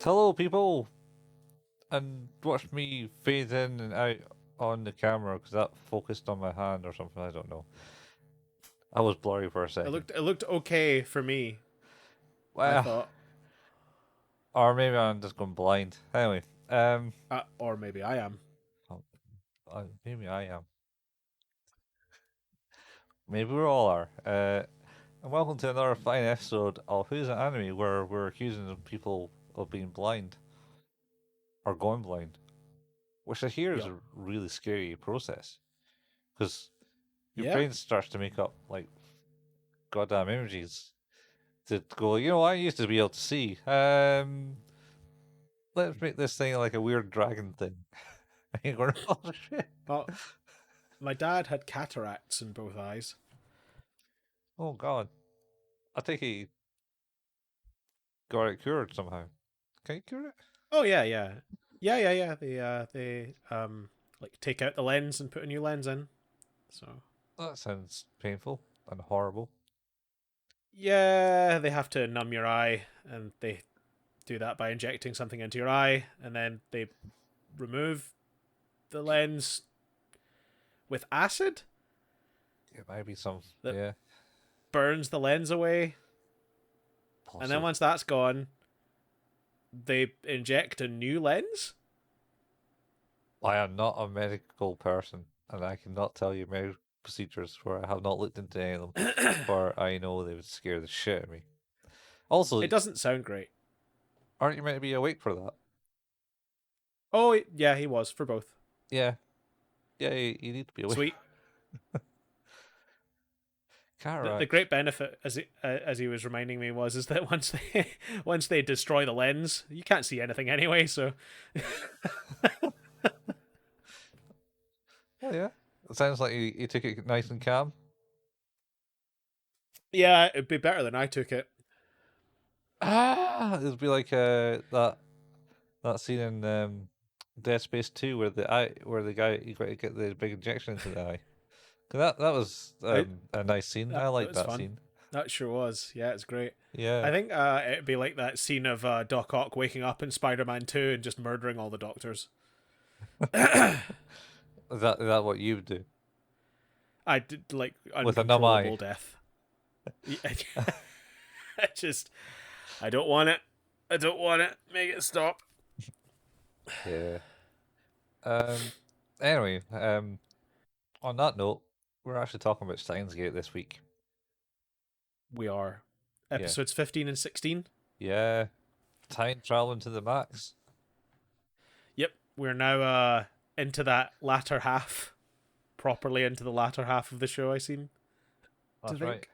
Hello, people, and watch me fade in and out on the camera because that focused on my hand or something. I don't know. I was blurry for a It second. looked okay for me. I Well, thought, or maybe I'm just going blind. Anyway, or maybe I am. oh, maybe I am. Maybe we all are. And welcome to another fine episode of Who's an Anime, where we're accusing people of being blind or going blind, which I hear is Yup. a really scary process because your Yeah. brain starts to make up like goddamn images to go, I used to be able to see. Let's make this thing like a weird dragon thing. And you're going, oh shit. Well, my dad had cataracts in both eyes. Oh god. I think he got it cured somehow. Can you cure it? Oh yeah. They like take out the lens and put a new lens in. So That sounds painful and horrible. yeah, they have to numb your eye, and they do that by injecting something into your eye, and then they remove the lens with acid It might be some, that yeah, burns the lens away, and then possibly. once that's gone, they inject a new lens. I am not a medical person, and I cannot tell you medical procedures where I have not looked into any of them, for I know they would scare the shit out of me. Also, It doesn't sound great. aren't you meant to be awake for that? Oh yeah, he was for both. Yeah, yeah, you need to be awake. Sweet. The Cataract. great benefit, as he was reminding me, was is that once they destroy the lens, you can't see anything anyway. So Oh yeah. It sounds like you took it nice and calm. yeah, it'd be better than I took it. It'd be like that scene in Dead Space 2 where the guy you got to get the big injection into the eye. 'Cause that was I a nice scene. I That like was that fun. scene. That sure was. Yeah, it's great. Yeah. I think it'd be like that scene of Doc Ock waking up in Spider-Man 2 and just murdering all the doctors. Is that what you would do I did like with a numb eye? uncontrollable death. I just I don't want it. I don't want it. Make it stop. Yeah. Um. Anyway. On that note, we're actually talking about Steins this week. We are Yeah. episodes 15 and 16. Yeah. Time traveling to the max. Yep, we're now into that latter half, properly into the latter half of the show. I seem to That's right. think.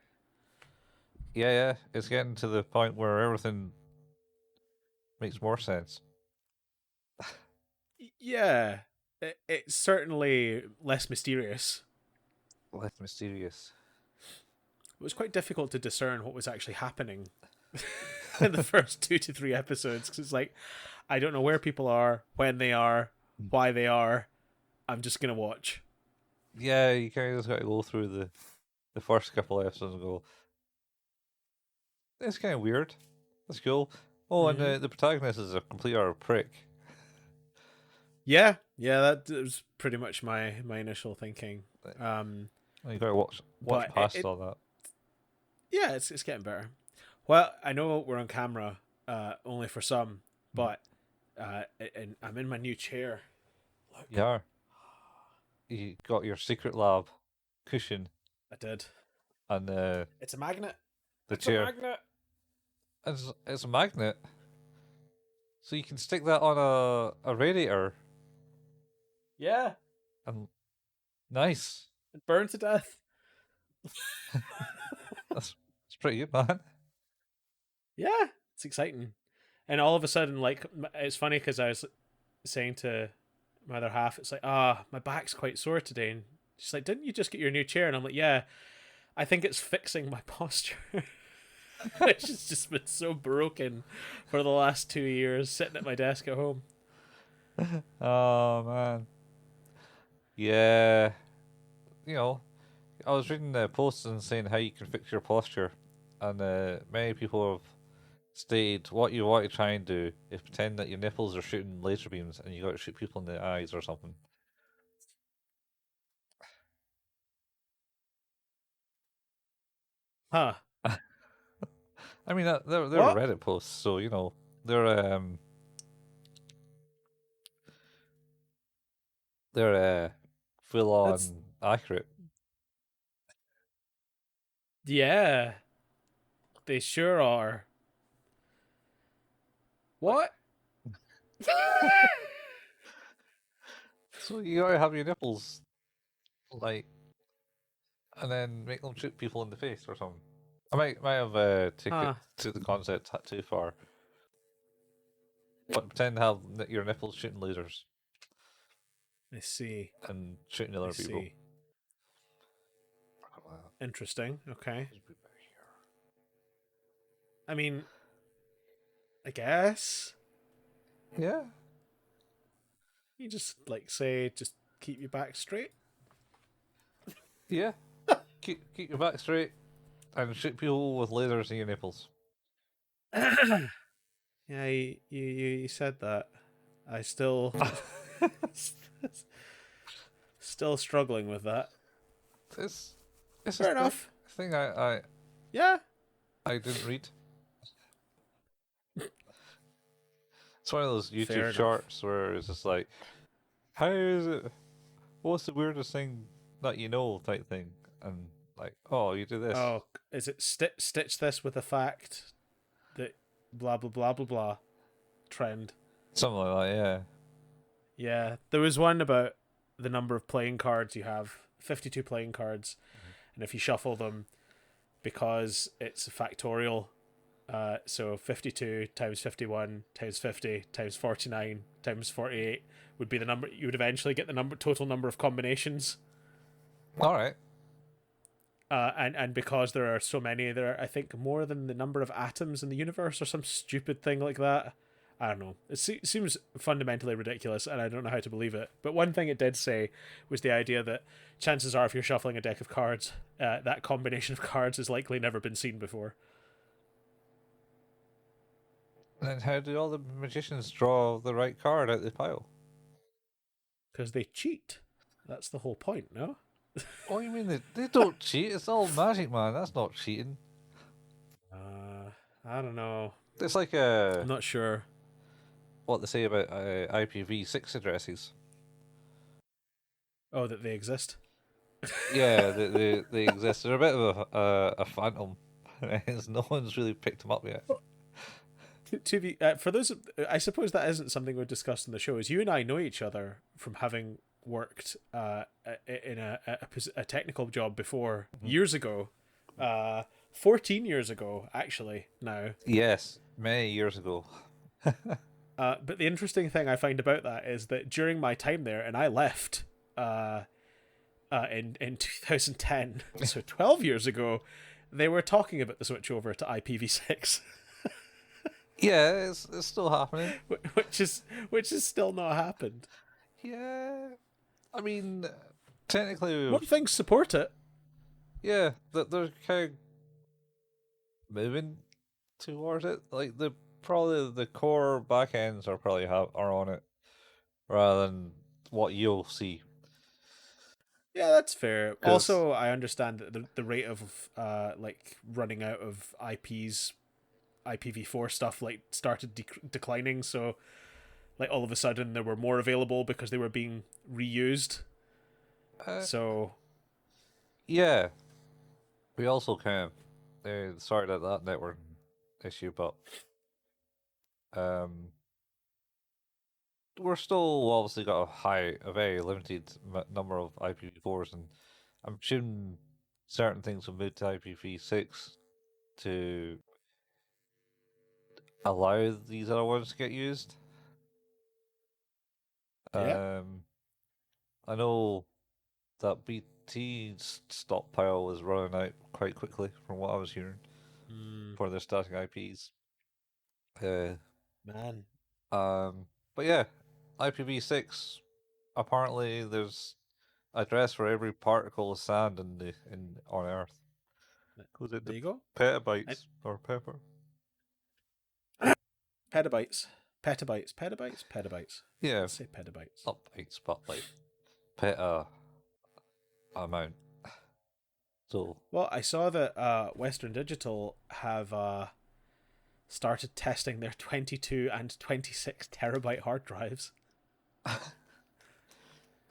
Yeah, yeah. It's getting to the point where everything makes more sense. Yeah, it's certainly less mysterious. Less mysterious. It was quite difficult to discern what was actually happening in the first 2 to 3 episodes because it's like I don't know where people are, when they are, why they are. I'm just gonna watch. Yeah, you kind of just got to go through the first couple of episodes and go, it's kind of weird. That's cool. Oh, and Mm-hmm. the protagonist is a complete utter prick. Yeah, that was pretty much my initial thinking. Um, You got to watch but past all that. yeah, it's getting better. Well, I know we're on camera, only for some, but and I'm in my new chair. Look, Yeah, you got your secret lab cushion I did. and It's a magnet. the It's a chair. magnet. It's a magnet, so you can stick that on a radiator Yeah, and nice. it burned to death. That's pretty good, man. Yeah, it's exciting. And all of a sudden, like, it's funny because I was saying to my other half, it's like, my back's quite sore today. And she's like, didn't you just get your new chair? And I'm like, yeah, I think it's fixing my posture. It's just been so broken for the last 2 years sitting at my desk at home. Oh man, yeah. I was reading posts and saying how you can fix your posture, and many people have stated what you want to try and do is pretend that your nipples are shooting laser beams and you got to shoot people in the eyes or something. Huh. I mean, they're What? Reddit posts, so they're they're full That's on accurate. yeah. They sure are. Like, What? so you gotta have your nipples like, and then make them shoot people in the face or something. I might have taken Huh. it to the concept too far, but pretend to have your nipples shooting lasers I see. and shooting I other people. see. Interesting. Okay. I mean, I guess Yeah, you just like say just keep your back straight. yeah. Keep your back straight and shoot people with lasers in your nipples. Yeah, you said that. I still still struggling with that. It's it's a Fair enough. thing Yeah. I didn't read. It's one of those YouTube Fair enough. shorts where it's just like, how is it? What's the weirdest thing that you know type thing, and like, oh, you do this, Oh, is it stitch this with a fact that blah blah blah blah blah trend? something like that. Yeah. Yeah, there was one about the number of playing cards you have. 52 playing cards, and if you shuffle them because it's a factorial, so 52 times 51 times 50 times 49 times 48 would be the number you would eventually get the total number of combinations. All right. And because there are so many, there are, I think, more than the number of atoms in the universe or some stupid thing like that. I don't know. It seems fundamentally ridiculous, and I don't know how to believe it. But one thing it did say was the idea that chances are, if you're shuffling a deck of cards, that combination of cards has likely never been seen before. And then how do all the magicians draw the right card out of the pile? Because they cheat. That's the whole point, no? Oh, you mean they don't cheat? It's all magic, man. That's not cheating. I don't know. It's like I'm not sure. what they say about IPv6 addresses. Oh, that they exist. Yeah, they exist. They're a bit of a phantom. No one's really picked them up yet. To be for those, I suppose that isn't something we've discussed in the show. Is you and I know each other from having worked in a technical job before Mhm. years ago, 14 years ago actually now. Yes, many years ago. But the interesting thing I find about that is that during my time there, and I left in 2010, so 12 years ago, they were talking about the switch over to IPv6. Yeah, it's still happening. which is still not happened. Yeah, I mean, technically, More things support it. yeah, they're kind of moving towards it. Like probably the core backends are probably are on it rather than what you'll see. Yeah, that's fair. Because Also, I understand that the rate of like running out of IPs, IPv4 stuff like started declining. So like all of a sudden there were more available because they were being reused. uh, So yeah, we also kind of sorted out that network issue, but um, we're still obviously got a very limited number of IPv4s, and I'm assuming certain things will move to IPv6 to allow these other ones to get used. yeah. I know that BT's stockpile is running out quite quickly, from what I was hearing, Mm, for their static IPs. Uh, man. but yeah, IPv6. Apparently, there's address for every particle of sand in on Earth. Goes There into you go. I, petabytes or pepper. Petabytes. Petabytes. Yeah, Let's say petabytes. not bytes, but like peta amount. So Well, I saw that Western Digital have started testing their 22 and 26 terabyte hard drives.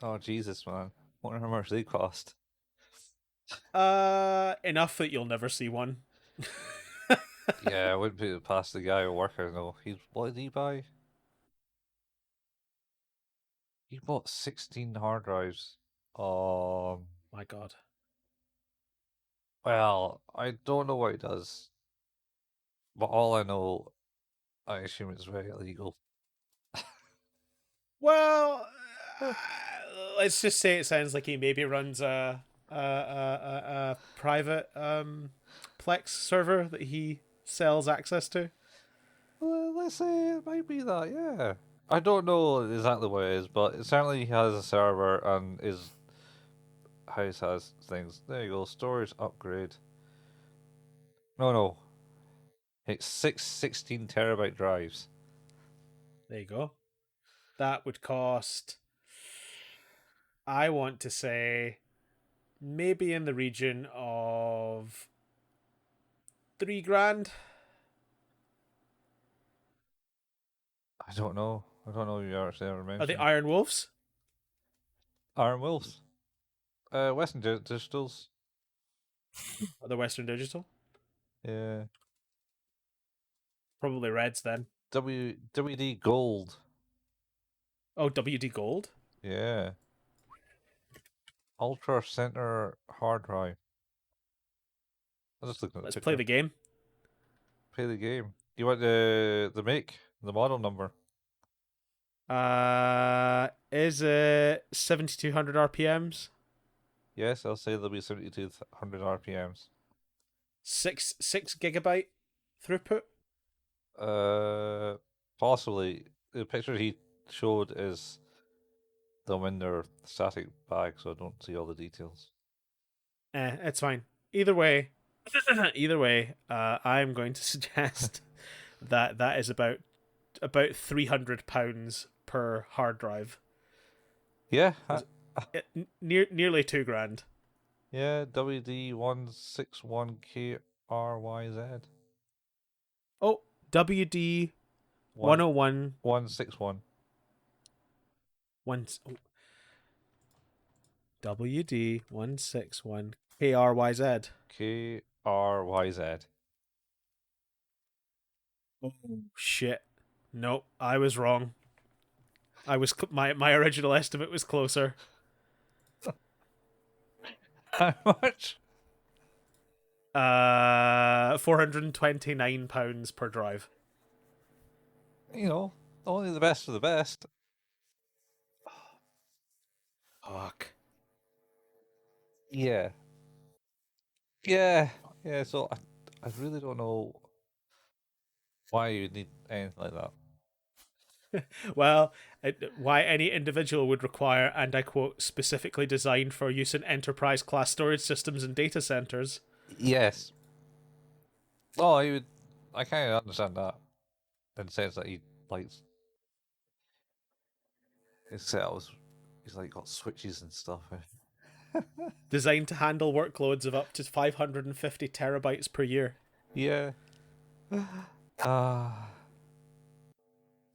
oh Jesus, man, wonder how much they cost. Enough that you'll never see one. Yeah, I wouldn't put it past the guy who worker though. He's what did he buy? He bought 16 hard drives. Um, My God. well, I don't know what he does, but all I know, I assume it's very illegal. Well, let's just say it sounds like he maybe runs a private Plex server that he sells access to. Well, let's say it might be that, yeah. I don't know exactly what it is, but it certainly has a server and his house has things. There you go, storage upgrade. No. It's 16 terabyte drives. There you go. That would cost, I want to say, maybe in the region of 3 grand. I don't know. I don't know if you actually ever Are they mentioned. Iron Wolves? Iron Wolves. Western Digitals. Are they Western Digital? Yeah. Probably Reds then. WD Gold. Oh, WD Gold? Yeah. Ultra Center hard drive. I'm just looking at Let's the play picture. the game. Play the game. You want the make, the model number? Is it 7200 RPMs? Yes, I'll say there'll be 7200 RPMs. Six gigabyte throughput? Uh, possibly. The picture he showed is them in their static bag, so I don't see all the details. It's fine. Either way, I'm going to suggest that is about £300 per hard drive. Yeah, Nearly 2 grand. yeah, WD161KRYZ. Oh, WD One 101 161 WD 161 KRYZ. KRYZ. Oh shit! Nope, I was wrong. My original estimate was closer. How much? £429 per drive. You know, only the best of the best. Fuck. Yeah. Yeah. Yeah, so I really don't know why you need anything like that. Well, why any individual would require, and I quote, specifically designed for use in enterprise class storage systems and data centers. Yes. Oh, you would. I kind of understand that in the sense that he likes his setups. He's like got switches and stuff. Designed to handle workloads of up to 550 terabytes per year. Yeah. Uh,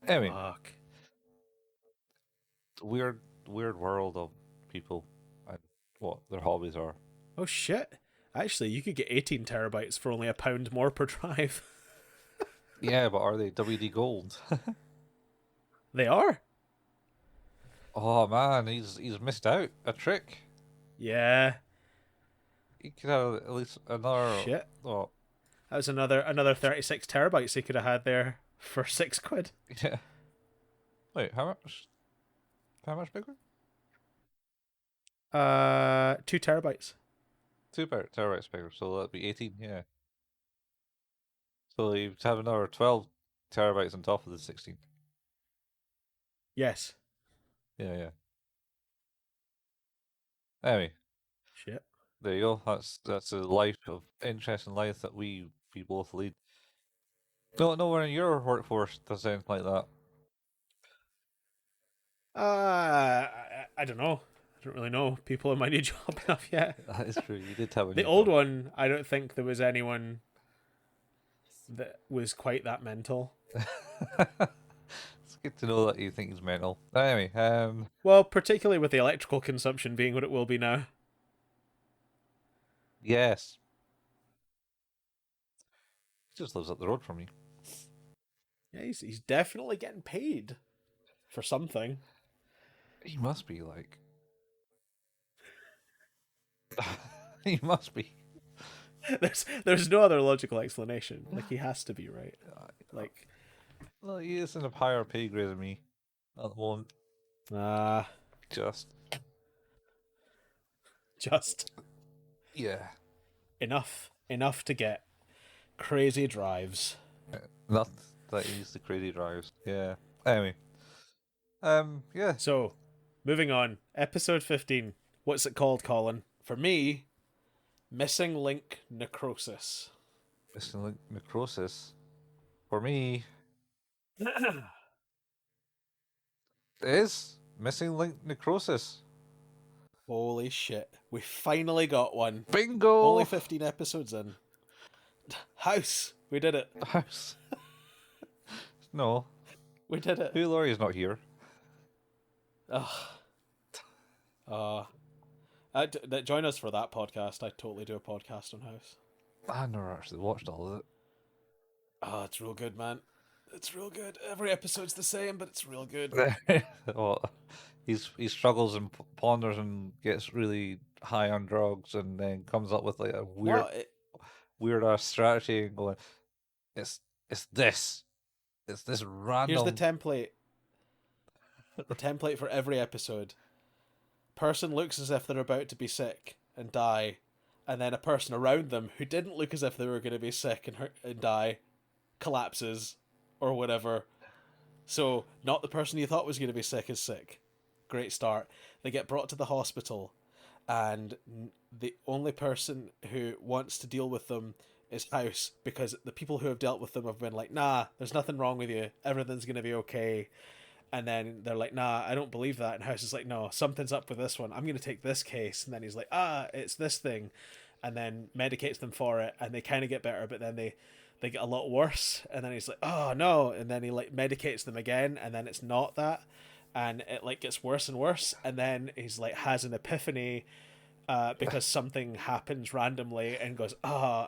anyway, Fuck. weird world of people and what their hobbies are. Oh shit. Actually, you could get 18 terabytes for only £1 more per drive. Yeah, but are they WD Gold? They are. Oh man, he's missed out a trick. Yeah. He could have at least another. Shit. Oh, That was another 36 terabytes he could have had there for £6. yeah. Wait, how much? How much bigger? 2 terabytes. 2 terabytes bigger, so that'd be 18. Yeah. So you'd have another 12 terabytes on top of the 16. Yes. Yeah. Anyway, Shit. there you go. That's a life of interesting life that we both lead. No, no one in your workforce does anything like that. I don't know. I don't really know people in my new job enough yet. That is true. You did have a The new old job. one, I don't think there was anyone that was quite that mental. It's good to know that you think he's mental. Anyway, Well, particularly with the electrical consumption being what it will be now. yes, he just lives up the road from you. Yeah, he's definitely getting paid for something. He must be like. He must be. There's no other logical explanation. Like he has to be, right? Like Well, he is in a higher pay grade than me at the moment. ah, Just just yeah, enough to get crazy drives. not that he's the crazy drives. Yeah. Anyway, yeah. So, moving on. Episode 15. What's it called, Colin? For me, Missing Link Necrosis. Missing link necrosis. For me, it is missing link necrosis. Holy shit. We finally got one. Bingo. Only 15 episodes in. House. We did it. House. No, We did it. Hugh Laurie's not here. Oh. Join us for that podcast. I totally do a podcast on House. I never actually watched all of it. Oh, it's real good, man. It's real good. Every episode's the same, but it's real good. Well, he struggles and ponders and gets really high on drugs, and then comes up with like a weird ass strategy and going, it's it's this, it's this here's the random. template. The template for every episode. Person looks as if they're about to be sick and die, and then a person around them who didn't look as if they were going to be sick and die collapses or whatever. So not the person you thought was going to be sick is sick. Great start. They get brought to the hospital, and the only person who wants to deal with them is House, because the people who have dealt with them have been like, nah, there's nothing wrong with you, everything's going to be okay. And then they're like, nah, I don't believe that. And House is like, no, something's up with this one. I'm going to take this case. And then he's like, it's this thing. And then medicates them for it. And they kind of get better, but then they get a lot worse. And then he's like, oh, no. And then he like medicates them again. And then it's not that. And it like gets worse and worse. And then he's like, has an epiphany because something happens randomly and goes,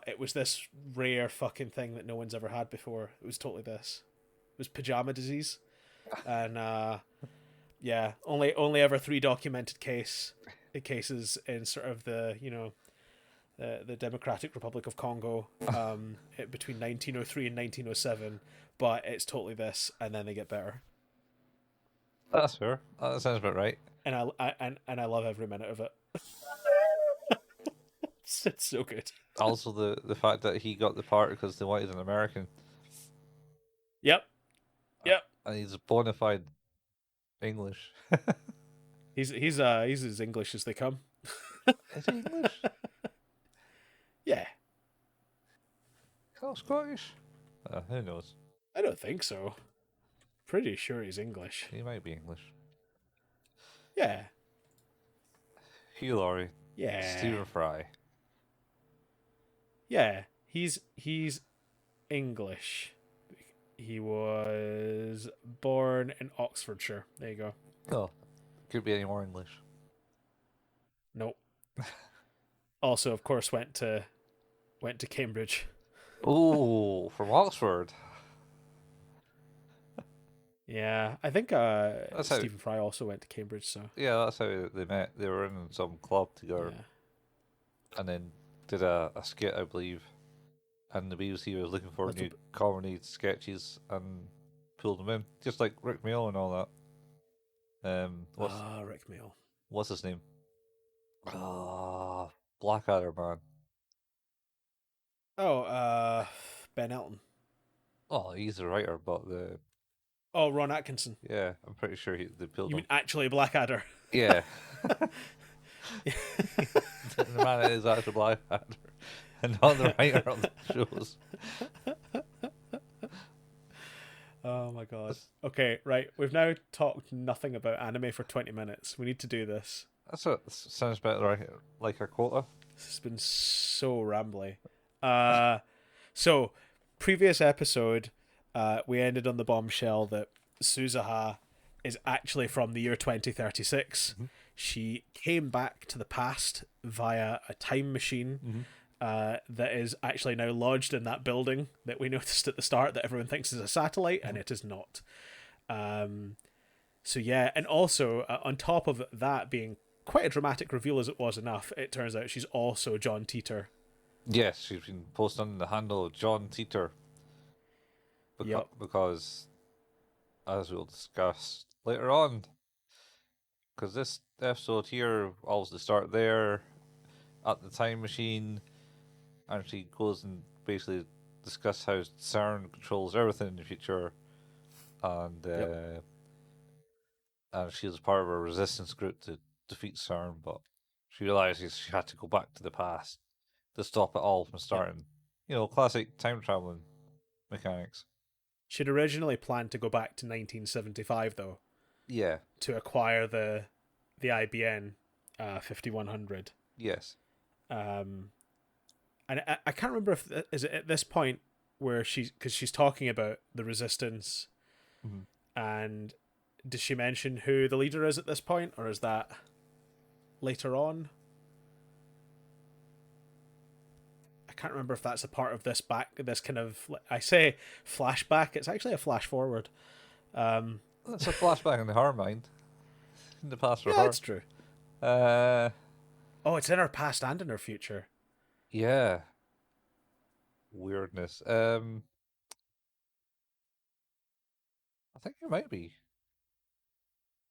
it was this rare fucking thing that no one's ever had before. It was totally this. It was pajama disease. And yeah, only ever 3 documented cases in sort of the the Democratic Republic of Congo between 1903 and 1907, but it's totally this, and then they get better. That's fair. That sounds about right. And I love every minute of it. It's so good. Also, the fact that he got the part because they wanted an American, Yep. and he's bona fide English. He's as English as they come. Is he English? Yeah. Oh, Scottish? Who knows? I don't think so. Pretty sure he's English. He might be English. Yeah. Hugh Laurie. Yeah. Stephen Fry. Yeah. He's English. He was born in Oxfordshire. There you go. Oh, could be any more English. Nope. Also, of course, went to Cambridge. Oh, from Oxford. Yeah, I think Stephen Fry also went to Cambridge. So yeah, that's how they met. They were in some club together, and then did a skit, I believe. And the BBC was looking for new comedy sketches and pulled them in, just like Rick Mail and all that. Rick Mail. What's his name? Blackadder man. Oh, Ben Elton. Oh, he's the writer, but the Ron Atkinson. yeah, I'm pretty sure they pulled You him. mean actually Blackadder? Yeah. The man that is actually Blackadder, and not the writer of the shows. Oh my god. That's, Okay, right. We've now talked nothing about anime for 20 minutes. We need to do this. that's what sounds better like a quota. This has been so rambly. Uh, so, previous episode, we ended on the bombshell that Suzuha is actually from the year 2036. Mhm. She came back to the past via a time machine Mhm. that is actually now lodged in that building that we noticed at the start that everyone thinks is a satellite, and Mhm. it is not. Um, so yeah, and also on top of that being quite a dramatic reveal as it was enough, it turns out she's also John Teeter. Yes, she's been posting the handle John Teeter Yep. because, as we'll discuss later on, because this episode here always start there at the time machine, and she goes and basically discuss how CERN controls everything in the future, and Yep. uh, and she was part of a resistance group to defeat CERN, but she realizes she had to go back to the past to stop it all from Yep. starting. You know, classic time traveling mechanics. She'd originally planned to go back to 1975 though Yeah. to acquire the IBN 5100. Yes. Um, and I can't remember if is it at this point where she's talking about the resistance, Mhm. and does she mention who the leader is at this point, or is that later on? I can't remember if that's a part of this kind of, I say flashback. It's actually a flash forward. Um, That's a flashback in her mind, in the past for yeah, her. it's true. Uh, Oh, it's in her past and in her future. yeah. Weirdness. I think it might be.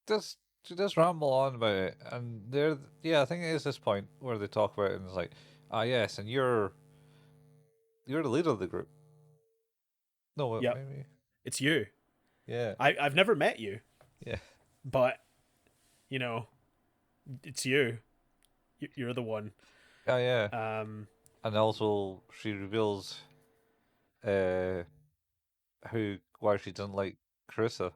Does she does ramble on about it, and there, yeah, I think it is this point where they talk about it, and it's like, ah, yes, and you're the leader of the group. No, Yep, maybe, it's you. yeah, I've never met you, yeah, but you know, it's you. You're the one. yeah, yeah, Um, and also she reveals, uh, why she doesn't like Carissa,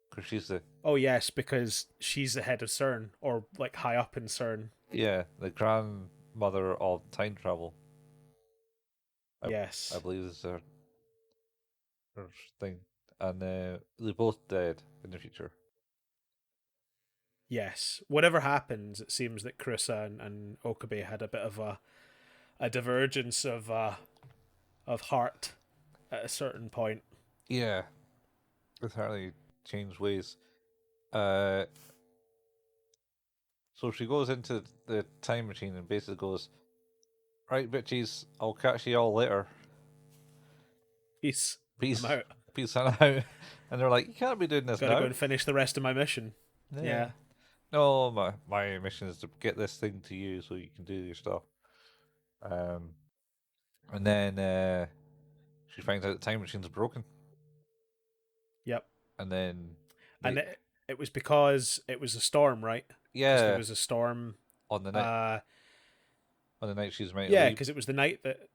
because she's the oh yes, because she's the head of CERN, or like high up in CERN. yeah the grandmother of time travel. I I Yes, believe is her thing, and they're both dead in the future. yes. Whatever happens, it seems that Carissa and Okabe had a bit of a divergence of heart at a certain point. Yeah, entirely changed ways. Uh, so she goes into the time machine and basically goes, "Right, bitches, I'll catch you all later. Peace. I'm Peace, out. peace out." And they're like, "You can't be doing this Gotta go now." and finish the rest of my mission. Yeah. Yeah. No, my mission is to get this thing to you so you can do your stuff. Um, and then she finds out the time machine's broken, Yep. and then And they it was because it was a storm, right? Because there yeah was a storm. on the night Uh, on the night she's meant to yeah, leave. because it was the night that.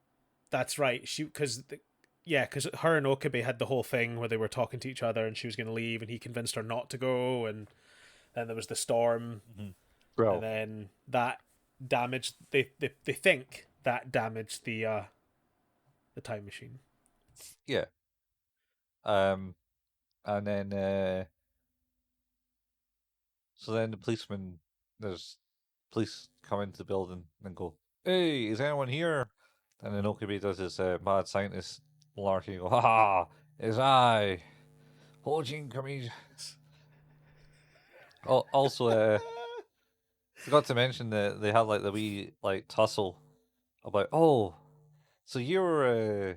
That's right. Yeah, because her and Okabe had the whole thing where they were talking to each other, and she was going to leave, and he convinced her not to go, and then there was the storm, Mm-hmm. and Well, then that damaged. They think that damaged the time machine. yeah. Um, and then so then the policeman, there's police come into the building and go, "Hey, is anyone here?" And then Okabe does his mad scientist malarkey and go, "Ha ha, it's I, Hojin Kami." Also, forgot to mention that they had like the wee like tussle about, oh, so you're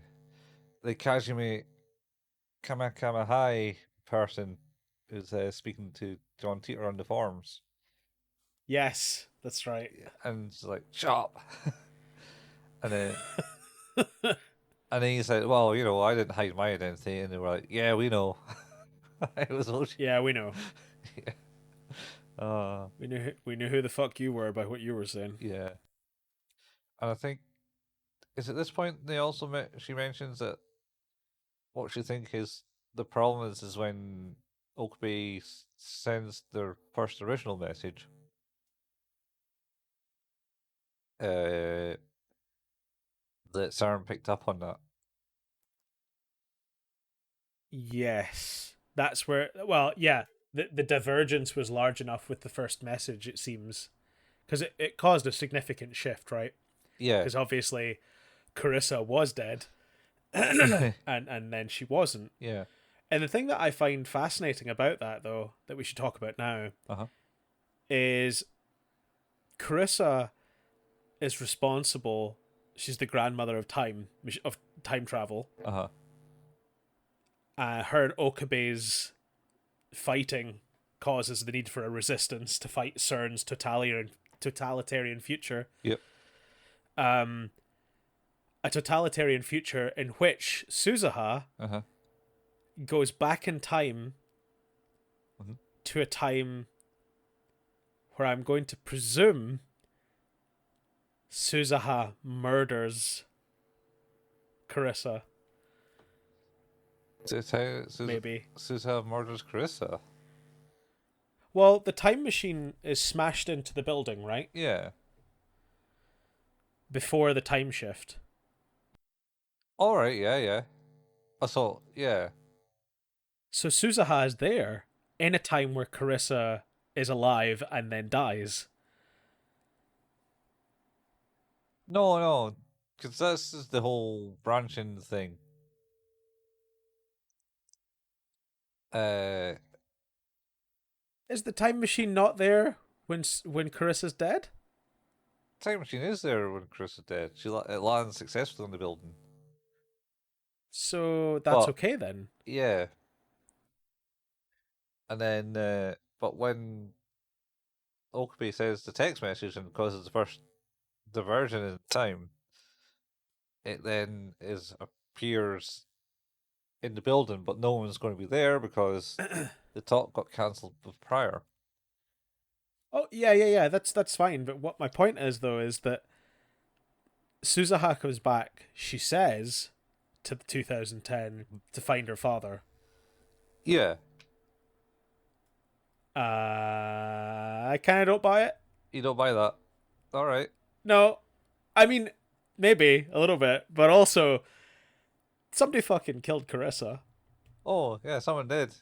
the Kajime Kamehameha person who's speaking to John Teeter on the forums. Yes, that's right. And it's like, shut up. and then and then he said, well, you know, I didn't hide my identity. And they were like, yeah, we know. It was Ocean. Yeah, we know. Yeah. Uh, We knew who the fuck you were by what you were saying. yeah. And I think, is at this point they also she mentions that what she think is the problem is when Okabe sends their first original message, that CERN picked up on that. Yes, that's where. Well, yeah, the divergence was large enough with the first message. It seems because it caused a significant shift, right? Yeah. Because obviously Carissa was dead, and then she wasn't. Yeah. And the thing that I find fascinating about that, though, that we should talk about now, Uh-huh. is Carissa is responsible. She's the grandmother of time travel. Uh-huh. Her and Okabe's fighting causes the need for a resistance to fight CERN's totalitarian future. Yep. A totalitarian future in which Suzuha Uh-huh. goes back in time Mm-hmm. to a time where I'm going to presume Suzuha murders Carissa. Maybe. Suzuha murders Carissa. Well, the time machine is smashed into the building, right? Yeah. Before the time shift. All right. Yeah. Yeah. So yeah. So Suzuha is there in a time where Carissa is alive and then dies. No, because this is the whole branching thing. Uh, Is the time machine not there when Carissa's dead? time machine is there when Chris is dead. It lands successfully on the building. So that's But- okay then. Yeah. And then, but when Okabe says the text message and causes the first diversion in time, it then appears in the building, but no one's going to be there because the talk got cancelled prior. Oh yeah. That's fine. But what my point is though is that Suzuha comes back. She says to the 2010 to find her father. Yeah. I kind of don't buy it. You don't buy that. All right. No, I mean maybe a little bit, but also somebody fucking killed Carissa, Oh, yeah, someone did.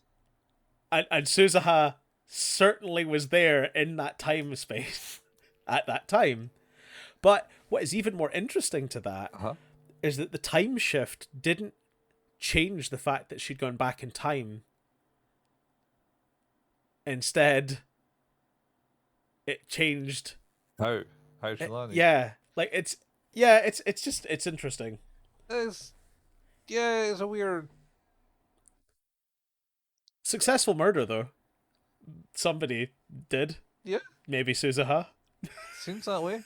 and Suzuha certainly was there in that time space at that time. But what is even more interesting to that Uh-huh. is that the time shift didn't change the fact that she'd gone back in time. Instead, it changed. How? How's she landing? Yeah, like it's just it's interesting. It's a weird. Successful murder though. Somebody did. Yeah, Maybe Suzuha. seems that way.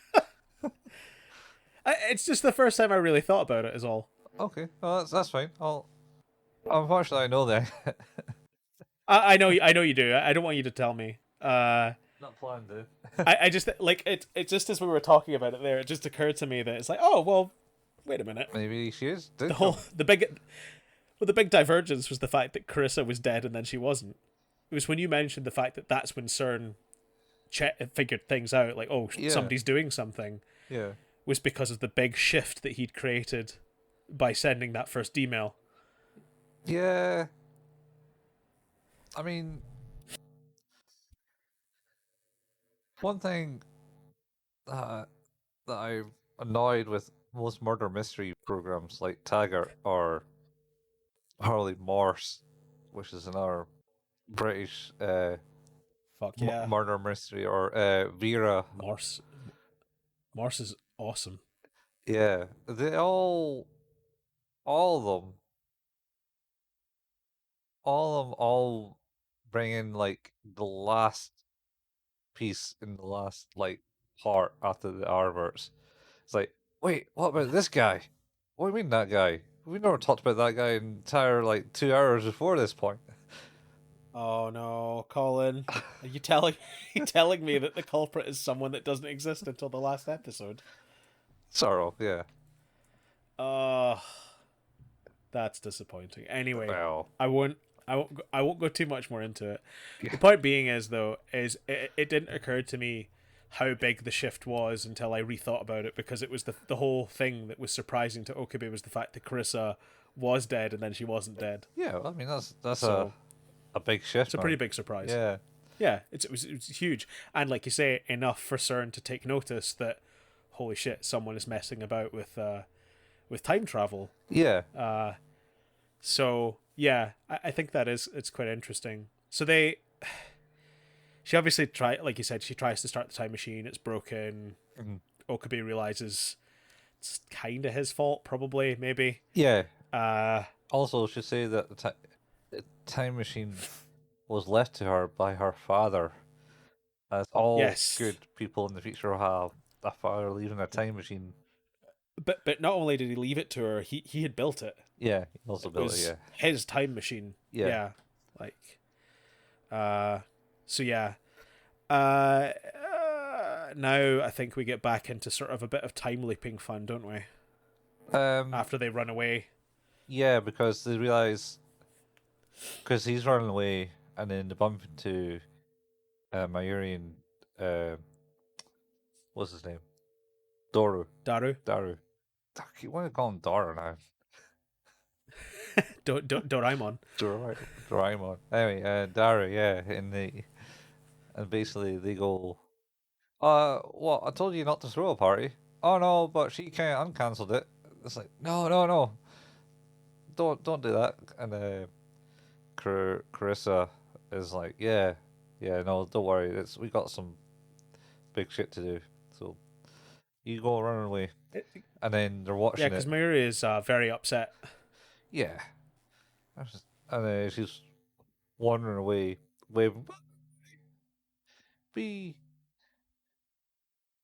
It's just the first time I really thought about it. Is all. Okay, well that's fine. Unfortunately, I know that. I know you do. I don't want you to tell me. Not planned, dude. I just like it. Just as we were talking about it there, it just occurred to me that it's like, oh well, wait a minute. Maybe she is. The big divergence was the fact that Carissa was dead and then she wasn't. It was when you mentioned the fact that that's when CERN figured things out. Like, oh, Yeah. somebody's doing something. Yeah. Was because of the big shift that he'd created by sending that first email. Yeah. I mean, one thing that I'm annoyed with most murder mystery programs like Taggart or Harley Morse, which is another British Fuck yeah, murder mystery, or Vera. Morse is awesome. Yeah, they all of them, all bring in like the last piece in the last like part after the R-verse. It's like, wait, what about this guy? What do you mean that guy? We never talked about that guy in entire like 2 hours before this point. Oh no, Colin! Are you telling me that the culprit is someone that doesn't exist until the last episode? Sorrow, yeah. That's disappointing. Anyway, Well, I won't go too much more into it. yeah, The point being is though is it didn't occur to me how big the shift was until I rethought about it, because it was the whole thing that was surprising to Okabe was the fact that Carissa was dead and then she wasn't dead. yeah. I mean, that's So a big shift, it's a man. pretty big surprise. Yeah, Yeah, it was huge, and like you say, enough for CERN to take notice that holy shit, someone is messing about with time travel. yeah, Uh, so yeah, I think that is it's quite interesting. So she obviously like you said, she tries to start the time machine. It's broken. mhm, Okabe realizes it's kind of his fault, probably, maybe. yeah. Uh, Also, should say that the time machine was left to her by her father, as all yes, good people in the future have a father leaving a time machine. but not only did he leave it to her, he had built it. Yeah, he also It built it. was Yeah, his time machine. yeah. Yeah, like uh, so yeah. Uh, Now I think we get back into sort of a bit of time leaping fun, don't we? Um, After they run away. yeah, because they realize because he's running away, and then they bump into Mayuri and what's his name? Doru. Daru. Daru. I keep wanting to call him Doru now. Doraemon. Doraemon. Anyway, Daru, yeah, and basically they go, what? I told you not to throw a party. Oh no, but she can't uncancelled it. It's like, no, no, no, don't do that. And Carissa is like, yeah, yeah, no, don't worry. We got some big shit to do. So you go run away, and then they're Yeah, watching because it. Mayuri is very upset. Yeah, and she's wandering away, waving, be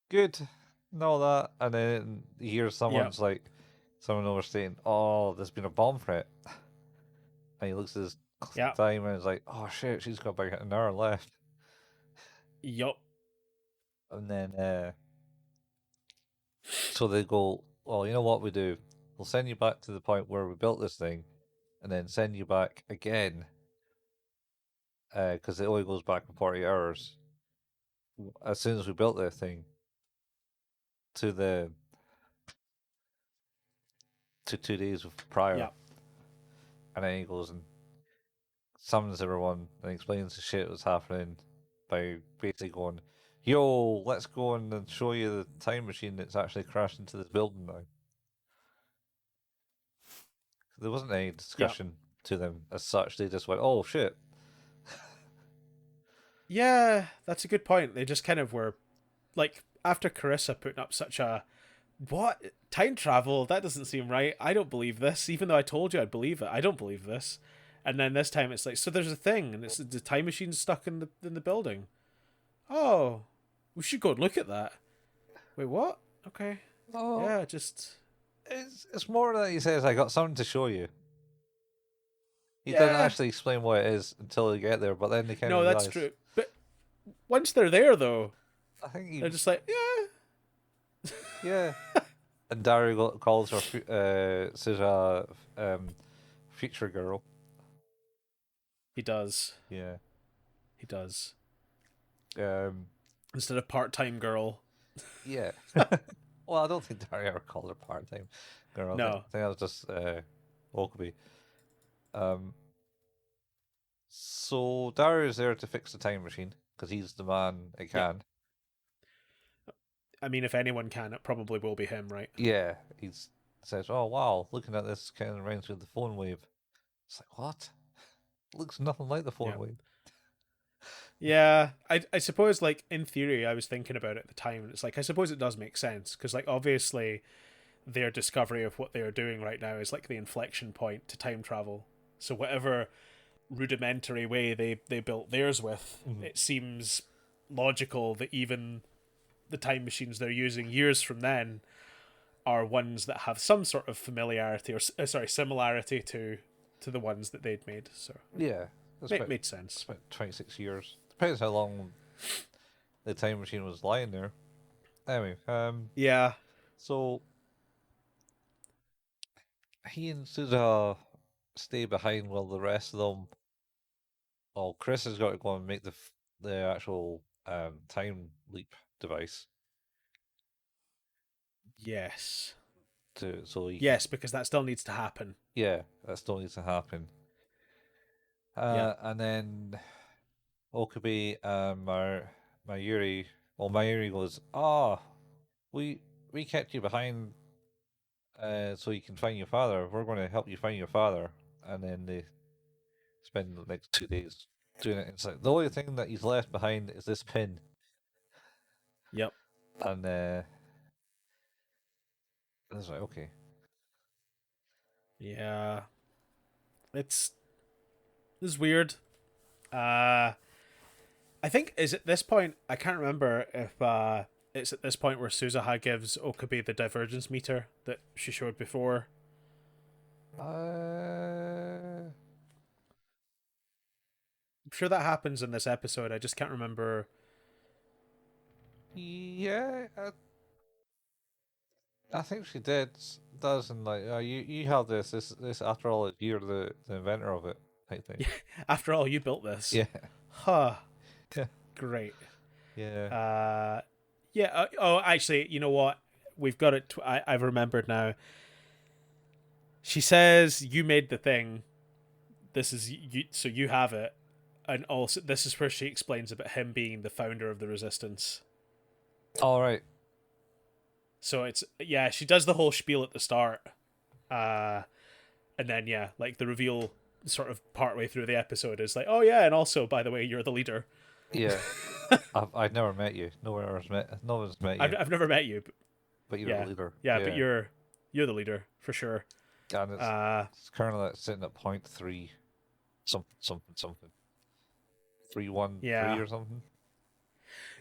good, and all that. And then you hear Yeah, someone overstating, oh, there's been a bomb threat. And he looks at his yeah, time and is like, oh shit, she's got about an hour left. yup, And then, so they go, well, you know what we do? We'll send you back to the point where we built this thing, and then send you back again, because it only goes back in 40 hours. As soon as we built that thing, to the to 2 days prior, yeah, and then he goes and summons everyone and explains the shit that's happening by basically going, "Yo, let's go and show you the time machine that's actually crashed into this building now." There wasn't any yeah, discussion to them as such. They just went, "Oh shit." yeah. That's a good point. They just kind of were like after Carissa putting up such a what time travel? That doesn't seem right. I don't believe this. Even though I told you I'd believe it, I don't believe this. And then this time it's like, so there's a thing, and it's the time machine's stuck in the building. Oh, we should go and look at that. Wait, what? Okay, Oh, yeah, just it's more that he says, "I got something to show you." He doesn't yeah. actually explain what it is until they get there, but then they kind of No, that's realize. true. But once they're there, though, I think he, they're just like, yeah, yeah. And Dario calls her Suja future girl. he does. Yeah. He does. Um. Instead of part-time girl. Yeah. Well, I don't think Dario ever called her part time girl. No. I think that was just Okabe. Um. So Dario is there to fix the time machine because he's the man it Yeah. can. I mean, if anyone can, it probably will be him, right? Yeah. He's says, "Oh wow, looking at this kind of reminds me of the phone wave." It's like what? Looks nothing like the phone Yeah. wave. Yeah, I suppose like in theory I was thinking about it at the time and it's like I suppose it does make sense because like obviously their discovery of what they are doing right now is like the inflection point to time travel. So whatever rudimentary way they built theirs with, Mhm. it seems logical that even the time machines they're using years from then are ones that have some sort of familiarity or sorry similarity to the ones that they'd made. So Yeah, that's about made sense. 26 years. Depends how long the time machine was lying there. Anyway, Yeah, so he and Suda stay behind while the rest of them. Well, Chris has got to go and make the actual time leap device Yes. so he can. Yes, because that still needs to happen. Yeah, that still needs to happen. Yeah. And then Okabe and Mayuri. Well, Mayuri goes, "Ah, we we kept you behind, so you can find your father. We're going to help you find your father." And then they spend the next 2 days doing it. It's like the only thing that he's left behind is this pin, Yep. and it's like, okay, Yeah. It's this is weird. Uh I think is at this point I can't remember if it's at this point where Suzuha gives Okabe the divergence meter that she showed before. uh, I'm sure that happens in this episode. I just can't remember. yeah, I think she does, and like, you have this after all, you're the inventor of it, type thing. After all, you built this. Yeah, Huh. yeah, Great. yeah. Yeah. Oh, actually, you know what? We've got it. I've remembered now. She says you made the thing. This is you, so you have it, and also this is where she explains about him being the founder of the resistance. All right. So it's yeah, she does the whole spiel at the start, and then yeah, like the reveal sort of partway through the episode is like, oh yeah, and also by the way, you're the leader. Yeah, I've never met you. No one's met you, I've never met you, but you're the yeah, leader. yeah, but you're the leader for sure. And it's currently like sitting at 0.3, something, 313 Yeah, or something.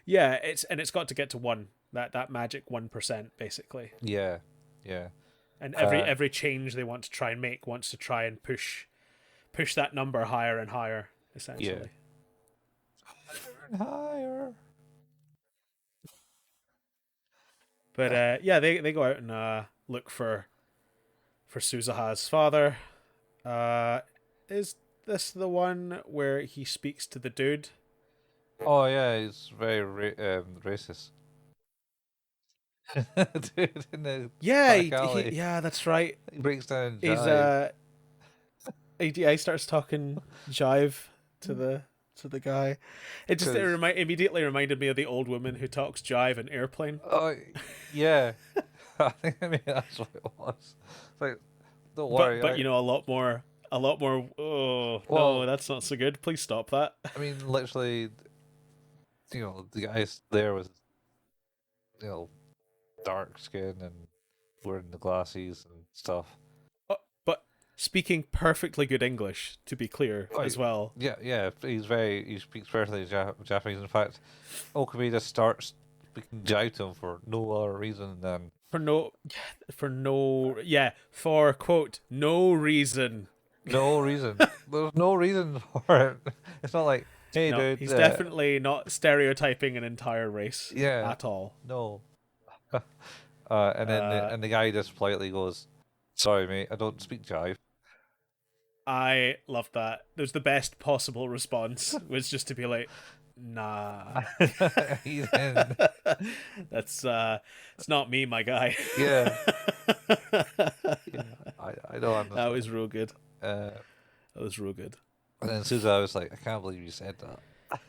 yeah, it's got to get to one that magic 1% basically, Yeah, yeah, and uh, every change they want to try and make wants to try and push that number higher and higher yeah. essentially. Higher and higher. But yeah, they go out and look for Suzuha's father. Uh, is this the one where he speaks to the dude? Oh yeah, he's very racist. Dude, in the Yeah, back alley, yeah, that's right. he breaks down He's jive. he starts talking jive to the guy. It just Cause immediately reminded me of the old woman who talks jive in Airplane. oh yeah, I think that's what it was. It's like, don't worry, But you know a lot more. Oh no, well, that's not so good. Please stop that. I mean, literally, the guys there was, you know, dark skin and wearing the glasses and stuff. But speaking perfectly good English, to be clear, Oh, as well. yeah, yeah. He speaks perfectly Japanese. In fact, Okabe just starts speaking jive to him for no other reason than For quote no reason. no reason. There's no reason for it. It's not like, hey, No, dude. he's definitely not stereotyping an entire race Yeah, at all. no. And then Uh, the guy just politely goes, "Sorry, mate, I don't speak jive." I love that. It was the best possible response. Was just to be like, nah. He then, That's it's not me, my guy. yeah, yeah, I don't That understand. was real good. Uh, That was real good. and then Susan, I was like, I can't believe you said that.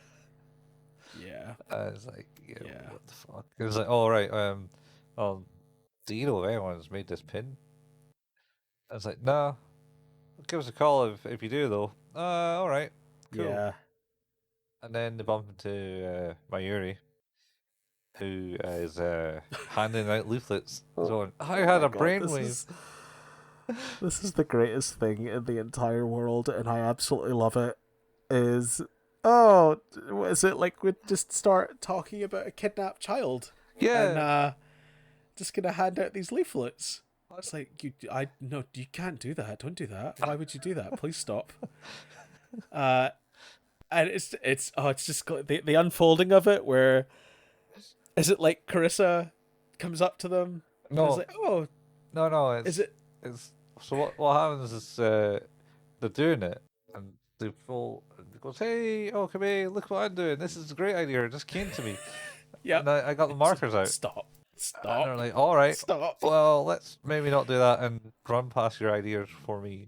Yeah. I was like, yeah, Yeah. what the fuck? It was like, oh right, do you know if anyone's made this pin? I was like, no. Give us a call if you do though. All right, cool. Yeah. And then they bump into Mayuri, who is handing out leaflets, going, "I had a brainwave." This is the greatest thing in the entire world, and I absolutely love it. Is what is it like? We just start talking about a kidnapped child, and Yeah, just gonna hand out these leaflets. It's like no, you can't do that. Don't do that. Why would you do that? Please stop. And it's just the unfolding of it. Where is it like Carissa comes up to them? And is no, like, oh, no, is it? it's So what happens is they're doing it, and they fall. It goes, "Hey, okay, look what I'm doing. This is a great idea. It just came to me." Yep. And I got the markers out, Stop. and they're Stop. like, "All right, Stop. well, let's maybe not do that and run past your ideas for me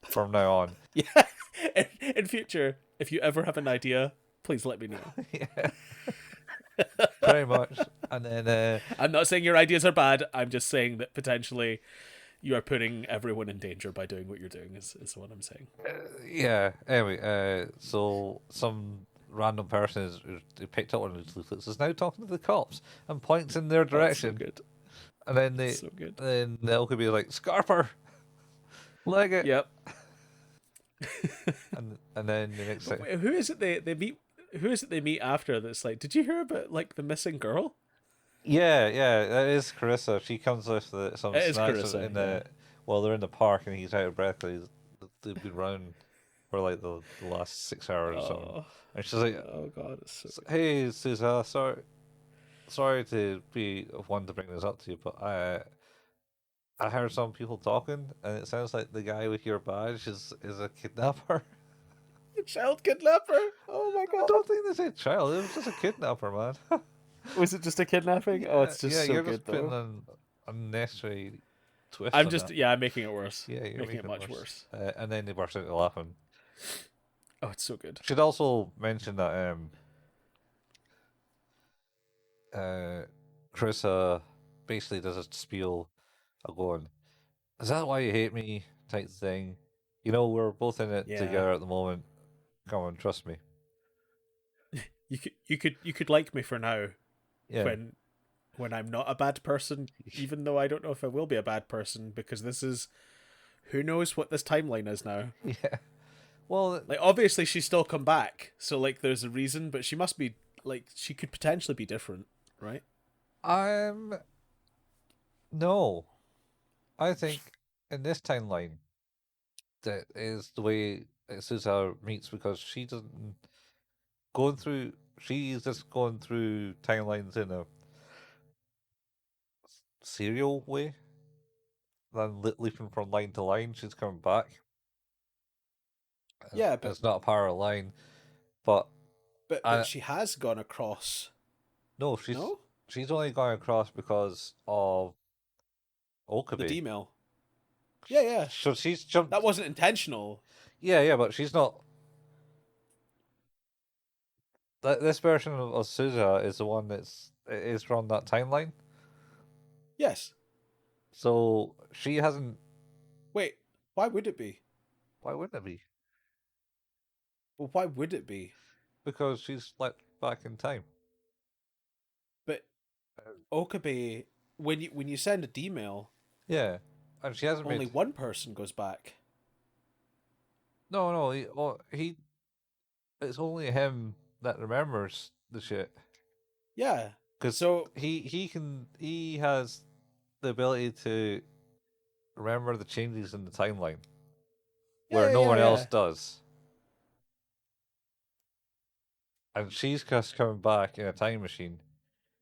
from now on." Yeah. In future, if you ever have an idea, please let me know. Yeah, pretty much. And then I'm not saying your ideas are bad. I'm just saying that potentially you are putting everyone in danger by doing what you're doing. Is what I'm saying. yeah. Anyway, so some random person who picked up one of these leaflets is now talking to the cops and points in their Oh, it's so direction, good. and then It's so good. they'll could be like, "Scarper, leg it," Yep. and then the next But thing, wait, who is it they meet? Who is it they meet after? That's like, did you hear about like the missing girl? yeah, that is Carissa. She comes with some It is snacks Carissa. in Yeah. the well, they're in the park and he's out of breath. 'Cause they've been running for like the last 6 hours or something, Oh. and she's like, Oh God, it's so good. "Hey, Susa, sorry to be one to bring this up to you, but I heard some people talking, and it sounds like the guy with your badge is a kidnapper." The child kidnapper. Oh my I God. don't think they said child. It was just a kidnapper, man. Was it just a kidnapping? Oh, Yeah, it's yeah. just so You're good just putting though. an unnecessary twist I'm on just that. yeah, I'm making it worse. Yeah, you're Making it making it much worse. worse. And then they burst into laughing. Oh, it's so good. Should also mention that Chris basically does a spiel of going, "Is that why you hate me?" type thing. You know, we're both in it Yeah. together at the moment. Come on, trust me. You could like me for now Yeah, when I'm not a bad person, even though I don't know if I will be a bad person because this is who knows what this timeline is now. yeah. Well, Like obviously she's still come back, so like there's a reason, but she must be like she could potentially be different, right? I'm no. I think in this timeline that is the way Susa meets because she doesn't going through. She's just going through timelines in a serial way, than leaping from line to line. She's coming back. Yeah, but It's not a parallel line, but but I she has gone across. no, No, she's only going across because of the Okabe. D-mail. Yeah, yeah, So she's that jumped. wasn't intentional. Yeah, but she's not. This version of Suza is the one is from that timeline. Yes. So she hasn't. Wait, why would it be? Why wouldn't it be? Well, why would it be? Because she's slipped back in time. But Okabe, when you send a D-mail, Yeah, and she hasn't only made. one person goes back. No. He. It's only him that remembers the shit Yeah. because So he has the ability to remember the changes in the timeline yeah, where yeah, no yeah, one else yeah. does. And she's just coming back in a time machine,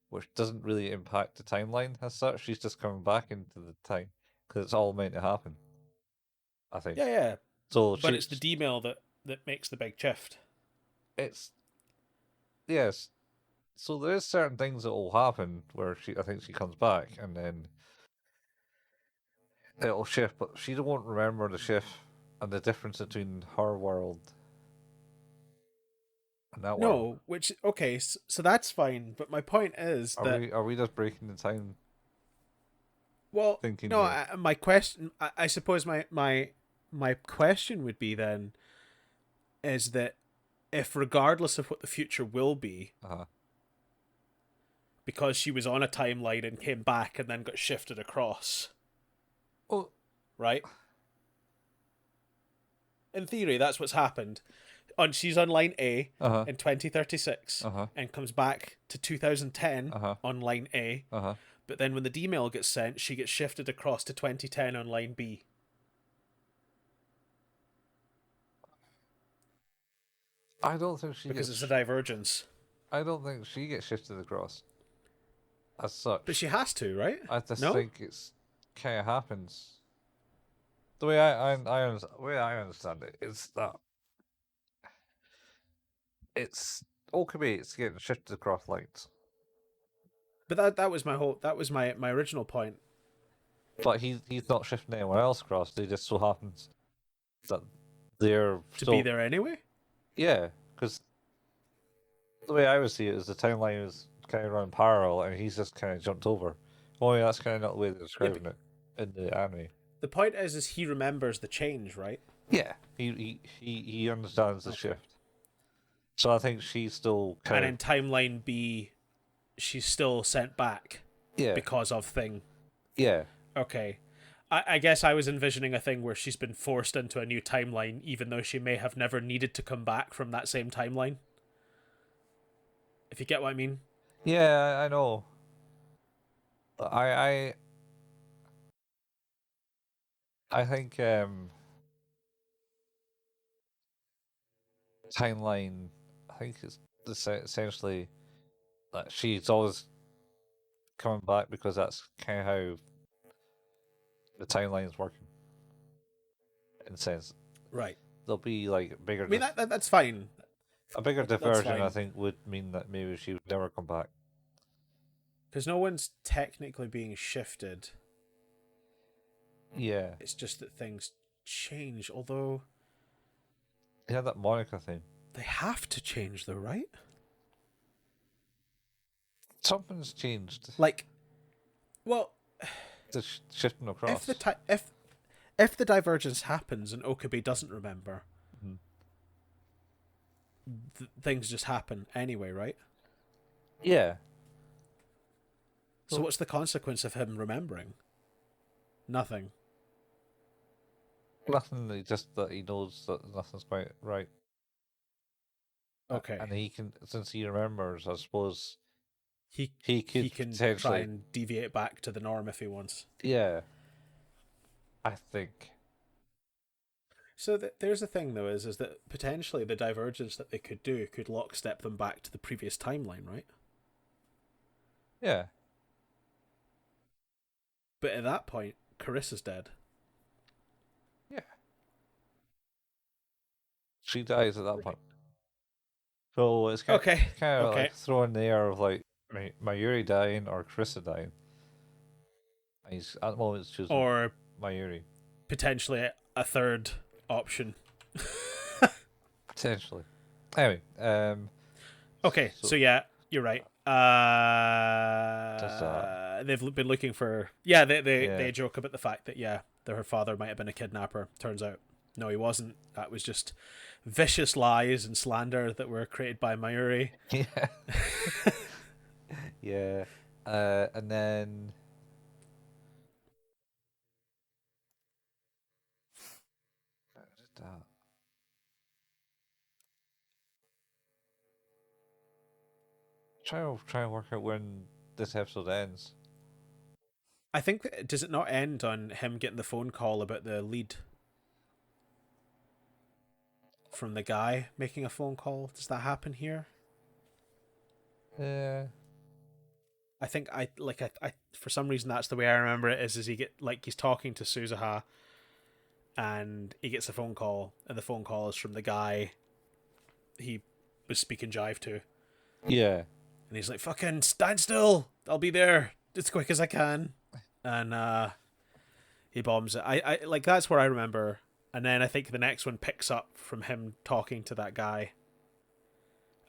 which doesn't really impact the timeline as such. She's just coming back into the time because it's all meant to happen. I think Yeah, yeah. so. But it's the D-mail that makes the big shift. It's yes. So there's certain things that will happen where I think she comes back and then it'll shift, but she won't remember the shift and the difference between her world and that world. No, which okay, so that's fine. But my point is that Are we just breaking the time well, thinking no, here? my question, I suppose my question would be then is that if regardless of what the future will be, Uh-huh. because she was on a timeline and came back and then got shifted across, Well, right? In theory, that's what's happened. She's on line A uh-huh. in 2036 Uh-huh. and comes back to 2010 Uh-huh. on line A. Uh-huh. But then when the D-mail gets sent, she gets shifted across to 2010 on line B I don't think she because it's a gets. divergence. I don't think she gets shifted across as But such. she has to, right? I just No? think it's kind of happens. the way the way I understand it is that it's Okabe. It's getting shifted across lines, But that was my original point. but he's not shifting anyone else across. It just so happens that they're To be still there anyway? yeah. Because the way I would see it is the timeline is kind of running parallel, and he's just kind of jumped over. Only that's kind of not the way they're Yeah, describing it in the anime. the point is he remembers the change, right? Yeah, he understands the Okay. shift. So I think she's still And kind of in timeline B, she's still sent back yeah, because of thing. yeah, Okay. I guess I was envisioning a thing where she's been forced into a new timeline, even though she may have never needed to come back from that same timeline. If you get what I mean. yeah. I know. I I think timeline. I think it's essentially that she's always coming back because that's kind of how the timeline is working. In a sense, Right. there'll be like I mean, that's fine. a bigger That's diversion. I fine. think would mean that maybe she would never come back. Because no one's technically being shifted. Yeah, It's just that things change, although yeah, that Monica thing. they have to change, though, right? Something's changed. Like, well, The shifting if across. the if the divergence happens and Okabe doesn't remember, Mhm. things just happen anyway, right? Yeah. So Well, what's the consequence of him remembering? Nothing. nothing. Just that he knows that nothing's quite right, Okay. and he can, since he remembers. I suppose He he he could can try potentially. and deviate back to the norm if he wants. Yeah, I think. So there's the thing though is that potentially the divergence that they could do could lockstep them back to the previous timeline, right? Yeah, But at that point, Carissa's dead. yeah. She dies at that Right. point. So Okay. it's kind of Okay. like throwing the air of like Mayuri dying or Krista dying. And he's at the moment choosing Or Mayuri potentially a third option. potentially. Anyway, Okay, so so yeah, you're right. does that? They've been looking for yeah. Yeah, They joke about the fact that yeah, her father might have been a kidnapper. Turns out, no, he wasn't. That was just vicious lies and slander that were created by Mayuri. yeah, yeah. And then what is that? Try to work out when this episode ends. I think does it not end on him getting the phone call about the lead from the guy making a phone call? Does that happen here? Yeah, I think I for some reason that's the way I remember it is he get like he's talking to Suzuha and he gets a phone call and the phone call is from the guy he was speaking jive to yeah, and he's like fucking stand still, I'll be there as quick as I can, and he bombs it. I like that's where I remember, and then I think the next one picks up from him talking to that guy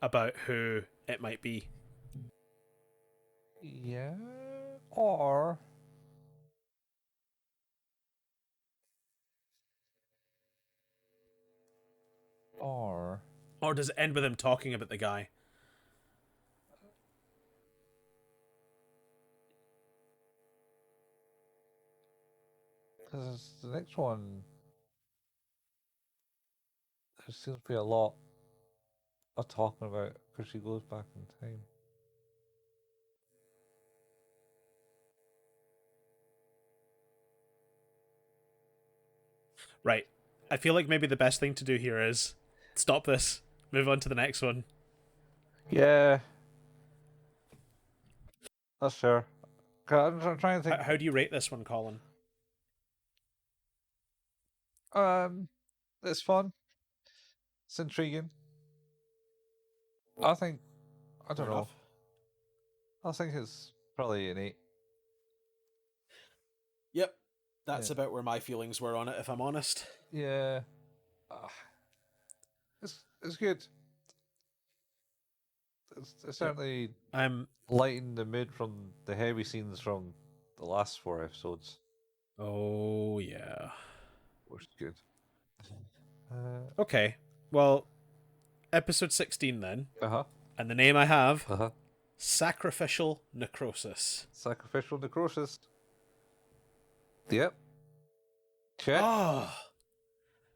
about who it might be. yeah. Or or Or does it end with him talking about the guy? because the next one there seems to be a lot of talking about because she goes back in time. Right. I feel like maybe the best thing to do here is stop this, move on to the next one. Yeah, that's fair. 'Cause I'm trying to think. How do you rate this one, Colin? It's fun. It's intriguing. I think I Fair don't know. enough. I think it's probably an 8. Yep. Yeah. That's about where my feelings were on it, if I'm honest. Yeah. Uh, it's good. It's Yep. certainly I'm. lightened the mood from the heavy scenes from the last 4 episodes, Oh yeah. which is good. Uh Okay. Well, episode 16 then, huh. and the name I have: Uh huh. Sacrificial Necrosis. Sacrificial necrosis. Yep. Check. Oh,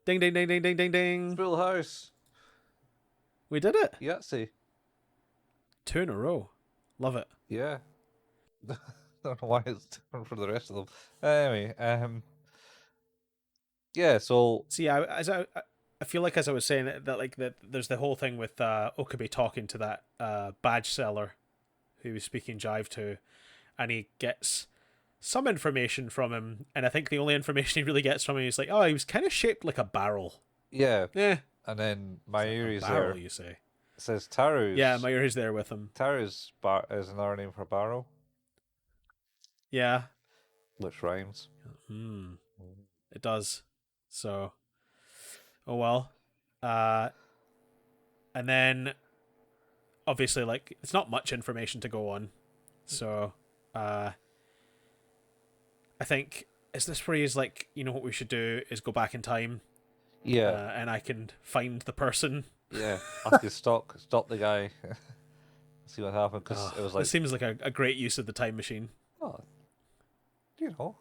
ding ding ding ding ding ding ding! Full house. We did it. Yahtzee. 2 in a row. Love it. Yeah. Don't know why it's different for the rest of them. Anyway, yeah. So See, I feel like as I was saying that like that there's the whole thing with Okabe talking to that badge seller who was speaking jive to, and he gets some information from him, and I think the only information he really gets from him is like, oh, he was kind of shaped like a barrel. yeah, Yeah, and then a Mayuri's barrel, there. you say? It says Yeah, Taru's. Mayuri's there with him. Taru's is another name for barrow, Yeah, which rhymes. it does. So, oh well. Uh, and then obviously, like, it's not much information to go on. So, I think, is this where he's like, you know what we should do is go back in time, Yeah, and I can find the person. yeah. I could stop the guy, see what happened because it was This like, seems like a great use of the time machine. oh, you know,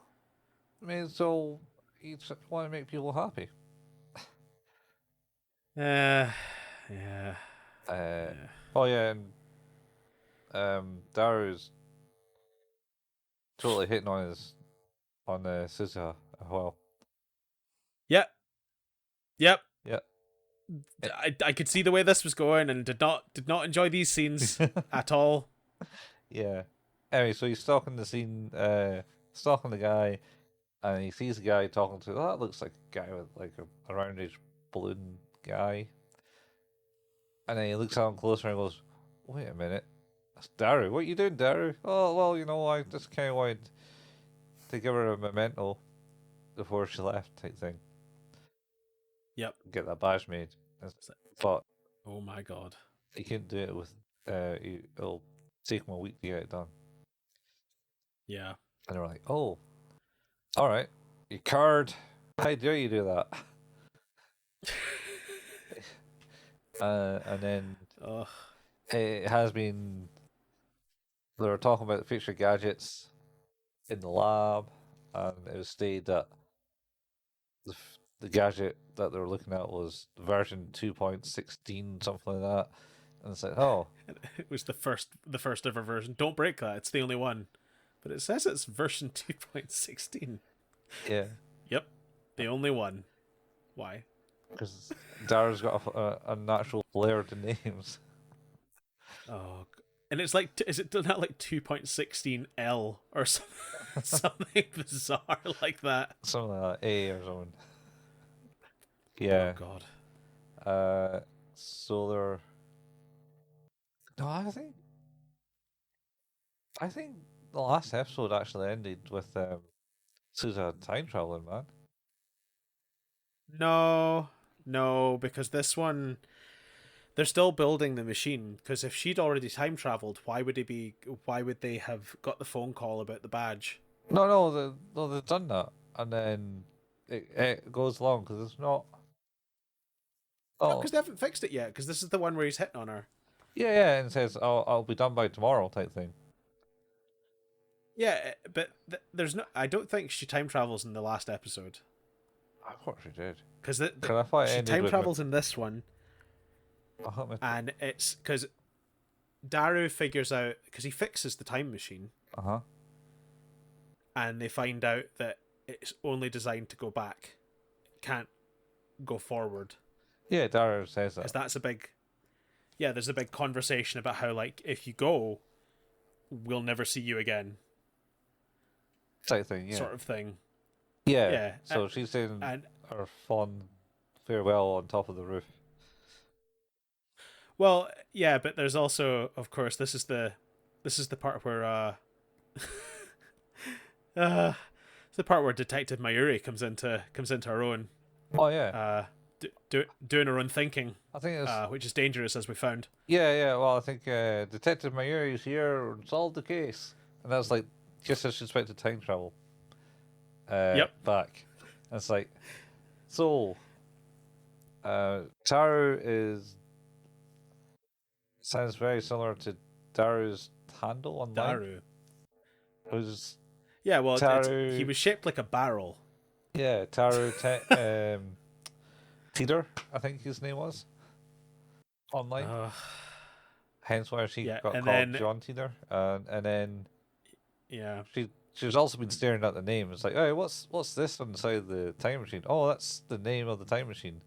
I mean, so you want to make people happy. Yeah. Uh, oh yeah, and Daru's totally hitting on Suzuha as well. Yep. Yeah. I could see the way this was going, and did not enjoy these scenes at all. Yeah. Anyway, so he's stalking the scene, stalking the guy, and he sees the guy talking to. Oh, that looks like a guy with like a round-age balloon guy. And then he looks at him closer and goes, "Wait a minute, that's Daru. What are you doing, Daru?" "Oh, well, I just kind of wanted to give her a memento before she left, type thing. Yep. Get that badge made." But Oh my god. he couldn't do it with. It'll take him a week to get it done. Yeah. And they were like, "Oh, all right, you card. How dare you do that?" And then Ugh. it has been. They were talking about the future gadgets in the lab, and it was stated that the gadget that they were looking at was version 2.16, something like that. And it's like, oh, It was the first ever version. Don't break that. It's the only one. But it says it's version 2.16. yeah, Yep. The only one. Why? because Dara's got a natural flair to names. Oh. And it's like, is it not like 2.16L or something bizarre like that? Something like that, A or something. Oh Yeah. god. So they're. No, I think the last episode actually ended with Susan time traveling, man. No, because this one they're still building the machine. Because if she'd already time traveled, why would they have got the phone call about the badge? No, they've done that, and then it goes along because it's not. No, Oh, because they haven't fixed it yet. Because this is the one where he's hitting on her. yeah, and it says I'll be done by tomorrow type thing. Yeah, but there's no. I don't think she time travels in the last episode. I thought she did. Because I thought it she ended time with travels in this one, Uh and it's because Daru figures out because he fixes the time machine, huh. and they find out that it's only designed to go back, it can't go forward. Yeah, Dara says Because that. that's a big. Yeah, there's a big conversation about how like if you go, we'll never see you again, Type thing. Yeah. sort of thing. Yeah. Yeah, So she's saying, and her fond farewell on top of the roof. Well, yeah, but there's also, of course, this is the part where uh it's the part where Detective Mayuri comes into her own, Oh yeah, uh, doing her own thinking, I think it's which is dangerous as we found. yeah. Well, I think Detective Mayuri is here and solved the case, and that's like just as she's about to time travel Yep. back. And it's like so. Taru is sounds very similar to Daru's handle online. Daru. Who's Yeah, well, he Taru? was shaped like a barrel. Yeah, Teeter, I think his name was online. Uh, Hence why she yeah, got and called then John Teeter. And then yeah, she's also been staring at the name. It's like, hey, what's this on the side of the time machine? Oh, that's the name of the time machine.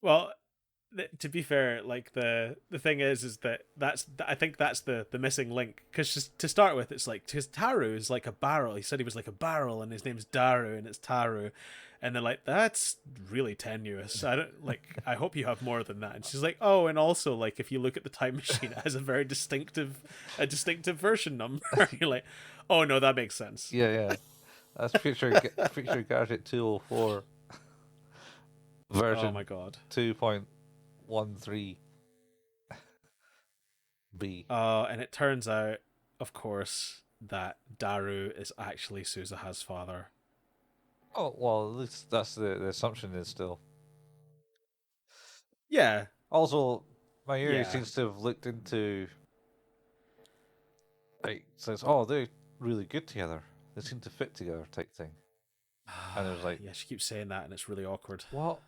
well, to be fair, like the thing is that I think that's the missing link, because to start with, it's like, because Taru is like a barrel. He said he was like a barrel, and his name's Daru, and it's Taru, and they're like, that's really tenuous. I don't like. I hope you have more than that. And she's like, oh, and also, like, if you look at the time machine, it has a distinctive version number. You're like, oh no, that makes sense. Yeah. That's Future Gadget 204 Oh version my god. 2.13 B. And it turns out, of course, that Daru is actually Suzuha's father. Oh well, at least that's the assumption is still. Yeah, Also, Mayuri yeah. seems to have looked into like says, oh, they're really good together. They seem to fit together, type thing. And it was like, Yeah, she keeps saying that, and it's really awkward. what?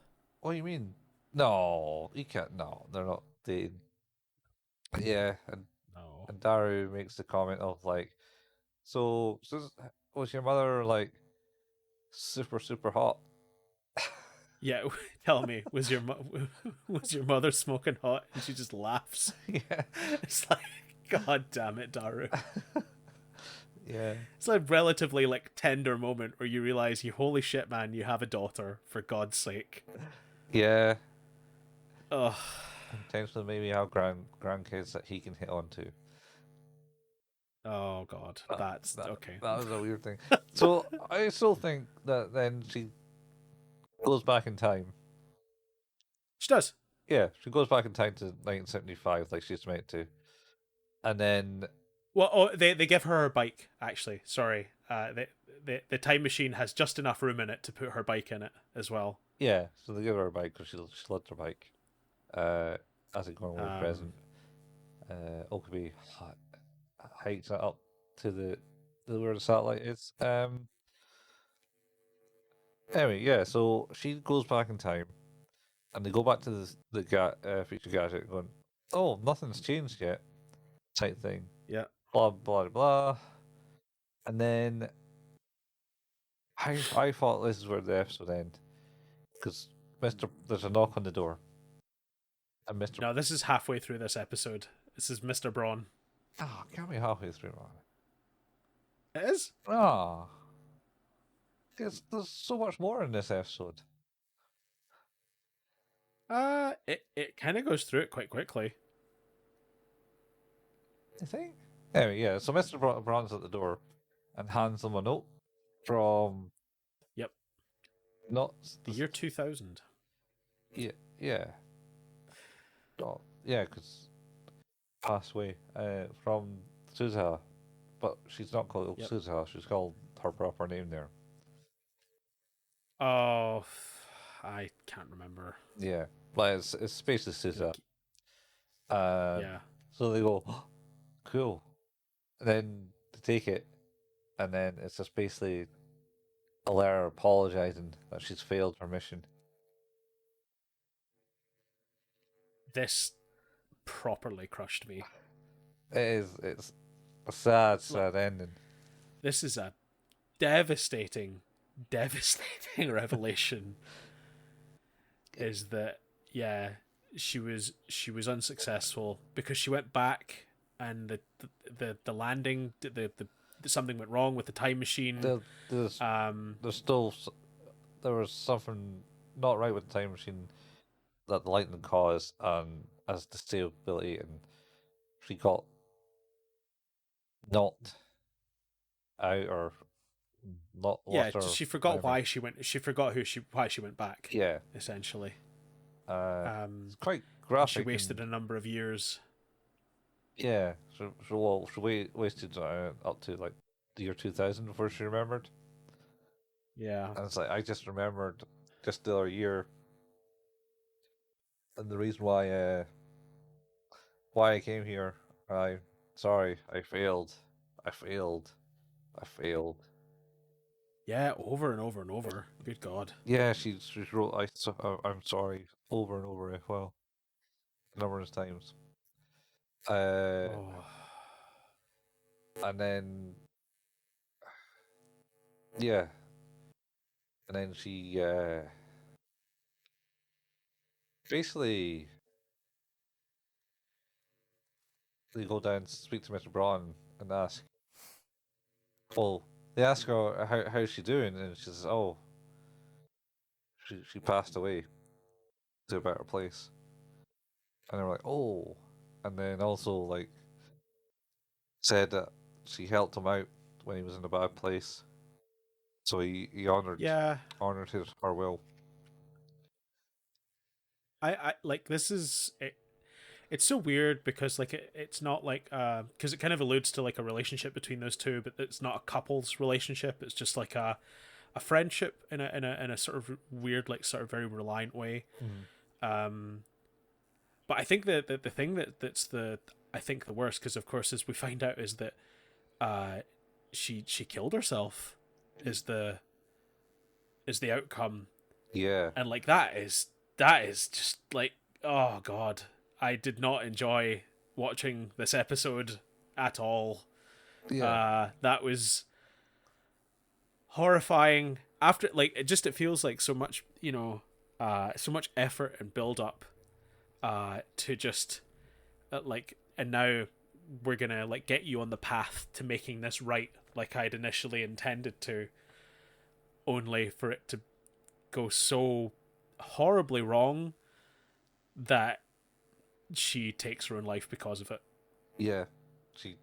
What do you mean? No, you can't. No, they're not dating. Yeah, No. and Daru makes the comment of like, so was your mother like super hot? Yeah, tell me, was your mother smoking hot? And she just laughs. Yeah, It's like, God damn it, Daru. yeah, It's a relatively like tender moment where you realize, you holy shit, man, you have a daughter, for God's sake. yeah. Ugh. Potentially, maybe have grandkids that he can hit onto. Oh God, Uh, that's that okay. that was a weird thing. So I still think that then she goes back in time. She does. Yeah, she goes back in time to 1975, like she's meant to, and then Well, oh, they give her bike. Actually, sorry. The time machine has just enough room in it to put her bike in it as well. yeah, so they give her a bike because she loves her bike. As a going away present. Okabe hikes it up to the where the satellite is. Anyway, yeah, so she goes back in time, and they go back to future gadget, going, "Oh, nothing's changed yet," type thing. Yeah. Blah blah blah, and then I thought this is where the episode end because there's a knock on the door, and Mister No, this is halfway through this episode. This is Mr. Braun. can't be halfway through, man. It is. Ah, there's so much more in this episode. It kind of goes through it quite quickly. I think. Anyway, yeah. So Mister Braun's at the door, and hands them a note from Yep. not The year 2000. yeah. Oh, yeah, because passed away from Suzuha, but she's not called Yep. Suzuha. She's called her proper name there. Oh, I can't remember. Yeah, like it's basically Suzuha. Um, Yeah. so they go, oh, cool. And then they take it, and then it's just basically a letter apologizing that she's failed her mission. This properly crushed me. It's a sad ending. This is a devastating revelation. Is that, yeah, she was unsuccessful because she went back, and the landing, the something went wrong with the time machine. There, there's Um, there's still there was something not right with the time machine that the lightning caused, and as the stability, and she got knocked out or not yeah, lost her she forgot memory. why she went. She forgot why she went back. Yeah, Essentially, it's quite and she graphic and wasted a number of years. yeah. She wasted up to like the year 2000 before she remembered, Yeah, and it's like I just remembered just the other year, and the reason why I came here. I sorry, I failed, I failed, I failed. yeah, over and over and over. Good God. Yeah, she wrote I'm sorry over and over well numerous times. Uh, Oh, and then yeah, and then she basically they go down and speak to Mr. Braun and ask, well, they ask her how's she doing, and she says, oh, she passed away to a better place, and they're like, oh, and then also like said that she helped him out when he was in a bad place, so he yeah. honored his her will. I like this is it, it's so weird because like it's not like because it kind of alludes to like a relationship between those two, but it's not a couple's relationship. It's just like a friendship in a sort of weird, like sort of very reliant way. Mm. Um, but I think that the thing that's the I think the worst, because of course as we find out, is that uh she killed herself is the outcome, Yeah, and like that is just like, oh god, I did not enjoy watching this episode at all. yeah, That was horrifying. After like it feels like so much, so much effort and build up to just like, and now we're gonna like get you on the path to making this right, like I'd initially intended to, only for it to go so horribly wrong that she takes her own life because of it. yeah. She,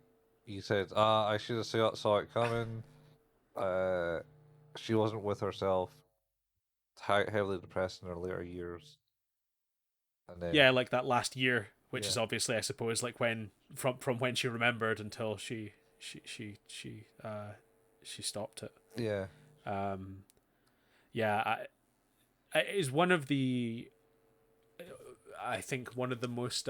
he said, I should have saw it coming. Uh, she wasn't with herself. Heavily depressed in her later years, and then Yeah, like that last year, which yeah, is obviously, I suppose, like when from when she remembered until she stopped it. yeah, Um, yeah, it is one of the, I think one of the most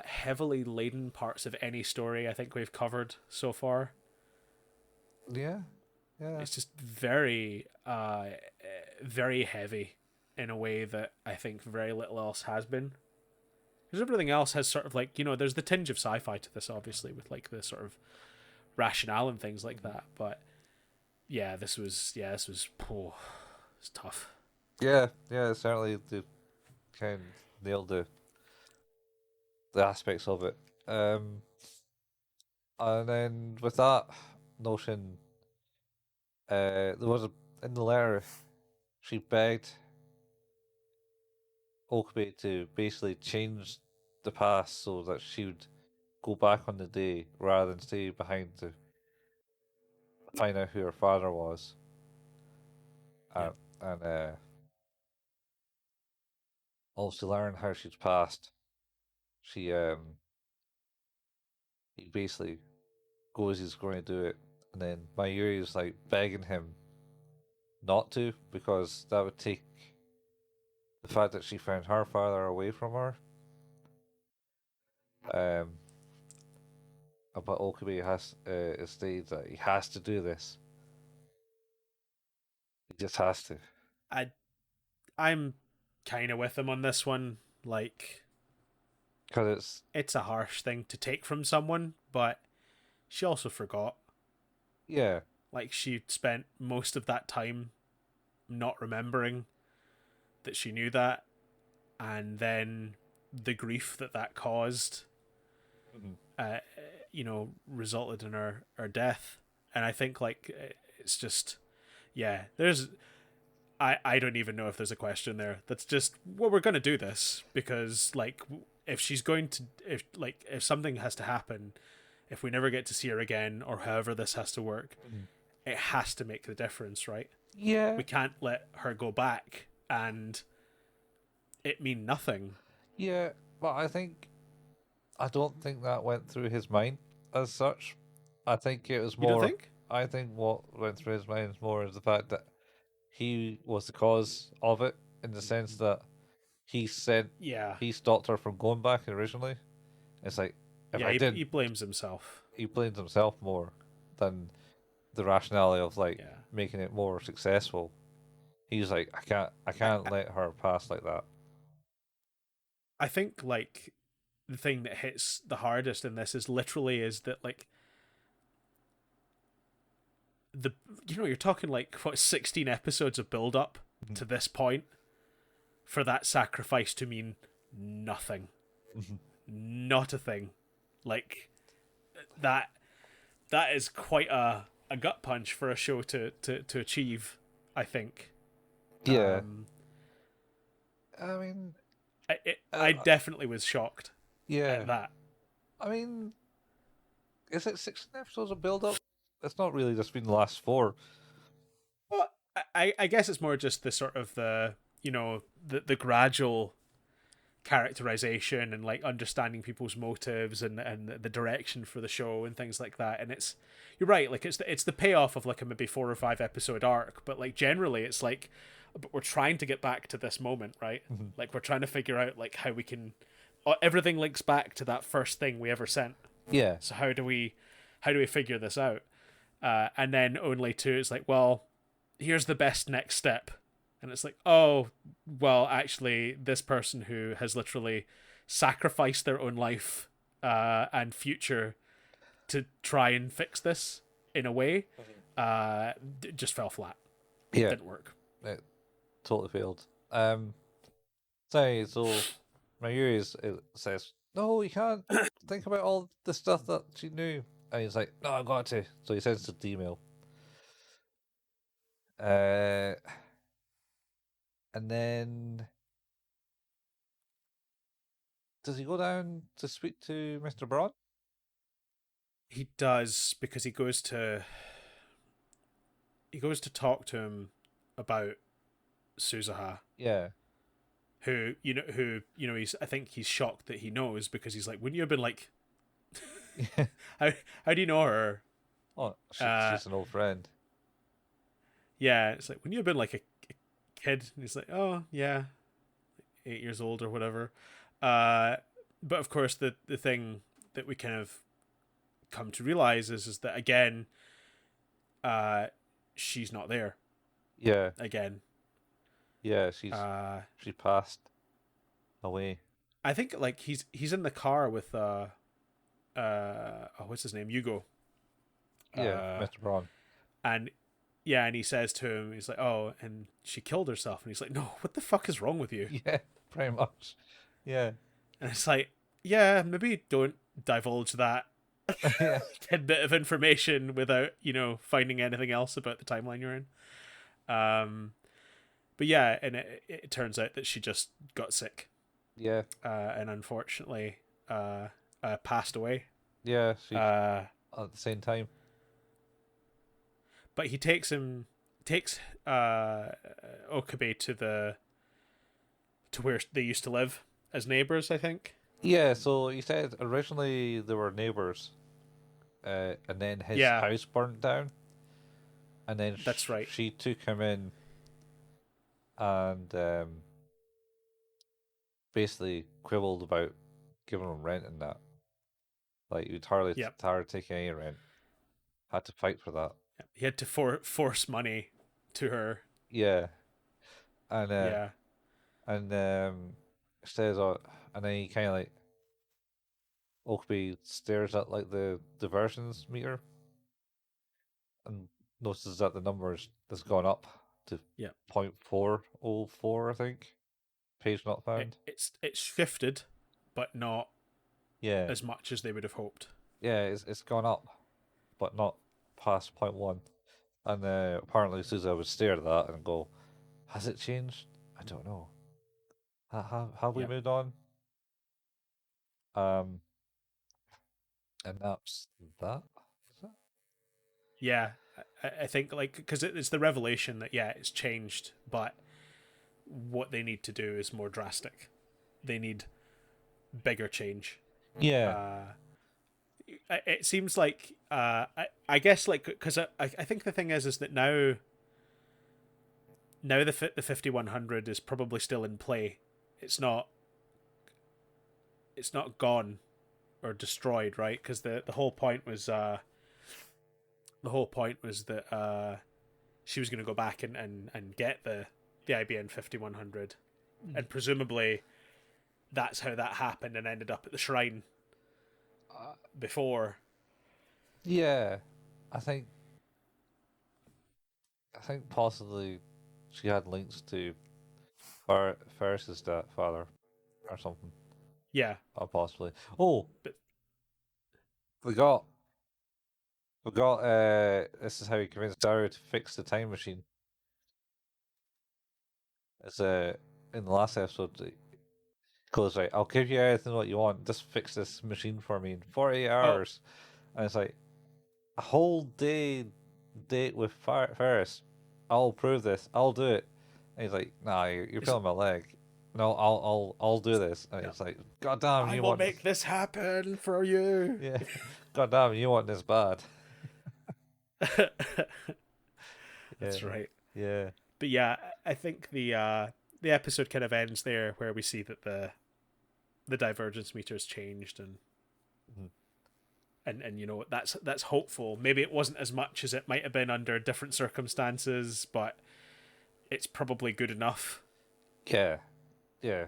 heavily laden parts of any story I think we've covered so far. yeah, yeah, It's just very very heavy in a way that I think very little else has been. Because everything else has sort of like, there's the tinge of sci-fi to this, obviously, with like the sort of rationale and things like that. But this was it's tough. yeah, yeah. Certainly, they kind of nailed the aspects of it. And then with that notion, there was in the letter she begged Okabe to basically change the past so that she would go back on the day rather than stay behind to find out who her father was. Yep. And also learn how she's passed. She he basically goes he's going to do it, and then Mayuri is like begging him not to because that would take the fact that she found her father away from her. Um, but Okabe has stated that he has to do this. He just has to. I I'm kind of with him on this one. Like, Because it's it's a harsh thing to take from someone, but she also forgot. yeah, Like, she spent most of that time not remembering that she knew that, and then the grief that caused. mhm, Uh, resulted in her death. And I think like it's just yeah, there's I don't even know if there's a question there. That's just well, we're gonna do this because like if she's going to if something has to happen, if we never get to see her again or however this has to work, Mhm. it has to make the difference, right? Yeah, We can't let her go back and it mean nothing. yeah, but I don't think that went through his mind as such. I think it was You don't more. think? I think what went through his mind is more is the fact that he was the cause of it, in the sense that he said Yeah. he stopped her from going back originally. It's like if Yeah, I did, he blames himself. he blamed himself more than the rationality of like Yeah. making it more successful. He's like, I I, can't let her pass like that. I think like the thing that hits the hardest in this is that like the you're talking like what 16 episodes of build up Mhm. to this point for that sacrifice to mean nothing. Mhm. Not a thing. Like that that is quite a gut punch for a show to achieve, I think. Yeah, Um I mean, I uh, definitely was shocked yeah, at that. I mean, is it 16 episodes of build up? It's not really just been the last four. Well, I guess it's more just the sort of the gradual characterization and like understanding people's motives and the direction for the show and things like that. And it's you're right, like it's the payoff of like a maybe 4 or 5 episode arc, but like generally it's like but we're trying to get back to this moment, right? Mhm. Like we're trying to figure out like how we can everything links back to that first thing we ever sent. Yeah, So how do we figure this out? And then only two it's like, well, here's the best next step. And it's like, oh, well, actually, this person who has literally sacrificed their own life and future to try and fix this in a way just fell flat. yeah, Didn't work. it totally failed. So my is it says, no, you can't think about all the stuff that she knew. And he's like, no, I got to. So he sends the email. Uh, and then does he go down to speak to Mr. Braun? He does because he goes to talk to him about Suzaha, Yeah. who he's I think he's shocked that he knows because he's like, wouldn't you have been like, how how do you know her? Oh, Uh, she's an old friend. yeah, it's like when you've been like a kid, and he's like, oh yeah, 8 years old or whatever. Uh, but of course, the thing that we kind of come to realize is that again, uh, she's not there Yeah, again. yeah, Uh, she passed away. I think like he's in the car with oh, what's his name, Hugo, Yeah, uh, Mr. Braun. and yeah, and he says to him, he's like, oh, and she killed herself, and he's like, no, what the fuck is wrong with you? Yeah, pretty much. Yeah. And it's like, yeah, maybe don't divulge that Yeah. tidbit of information without finding anything else about the timeline you're in. But yeah, and it turns out that she just got sick Yeah. and unfortunately passed away. Yeah, she Uh, at the same time. but he takes Okabe to where they used to live as neighbors, I think. Yeah, so he said originally they were neighbors, and then his Yeah, house burnt down, and then that's right. she took him in and basically quibbled about giving him rent and that. Like, he'd hardly Yep. tired of taking any rent. Had to fight for that. He had to force money to her. Yeah, and Yeah. says, and then he kind of like Oakby stares at like the diversions meter and notices that the numbers has gone up to Yeah. 0.404, I think. Page not found. It's shifted, but not Yeah, as much as they would have hoped. yeah, it's gone up, but not past point one. And apparently Sousa would stare at that and go, "Has it changed? I don't know. Have we Yep. moved on?" Um, and that's that. Is it? Yeah, I think like because it's the revelation that yeah it's changed, but what they need to do is more drastic. They need bigger change. Yeah, Uh, it seems like I guess like because I think the thing is that now the 5100 is probably still in play. It's not it's not gone or destroyed, right? Because the whole point was that she was going to go back and get the IBN 5100, and presumably that's how that happened and ended up at the shrine uh, before. yeah. I think I think possibly she had links to Ferris's father or something. Yeah, Possibly. Oh, but we got we got. This is how he convinced Dario to fix the time machine. It's in the last episode. He goes right. I'll give you everything what you want. Just fix this machine for me in 48 oh, hours. And it's like a whole date with Ferris. I'll prove this. I'll do it. And he's like, Nah, you're is pulling my leg. No, I'll do this. And yeah. it's like, God damn, I you will want this? make this happen for you. Yeah, God damn, you want this bad. Yeah, That's right. yeah, But yeah, I think the episode kind of ends there, where we see that the divergence meter has changed, mhm. and you know that's hopeful. Maybe it wasn't as much as it might have been under different circumstances, but it's probably good enough. Yeah, yeah,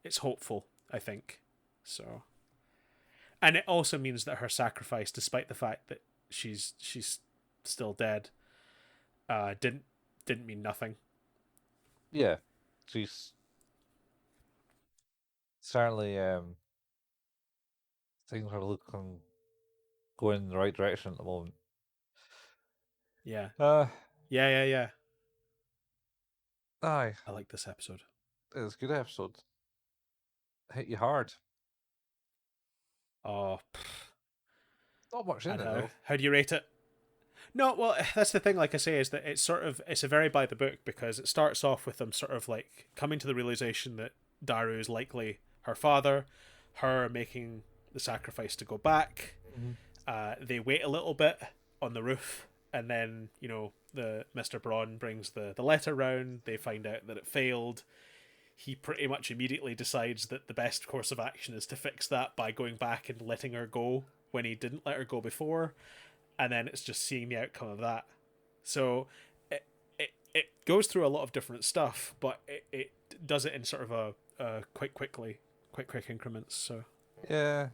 It's hopeful, I think. So, and it also means that her sacrifice, despite the fact that she's still dead, didn't mean nothing. yeah. She's certainly things are looking going in the right direction at the moment. Yeah, Uh, yeah. aye, I like this episode. it's a good episode. Hit you hard. Oh, Not much in and it though. how do you rate it? No, well, that's the thing. Like I say, is that it's a very by the book, because it starts off with them sort of like coming to the realization that Daru is likely her father, her making the sacrifice to go back. Mm-hmm. They wait a little bit on the roof, and then the Mr. Braun brings the letter round. They find out that it failed. He pretty much immediately decides that the best course of action is to fix that by going back and letting her go when he didn't let her go before, and then it's just seeing the outcome of that. So it goes through a lot of different stuff, but it does it in sort of a quick increments. So Yeah,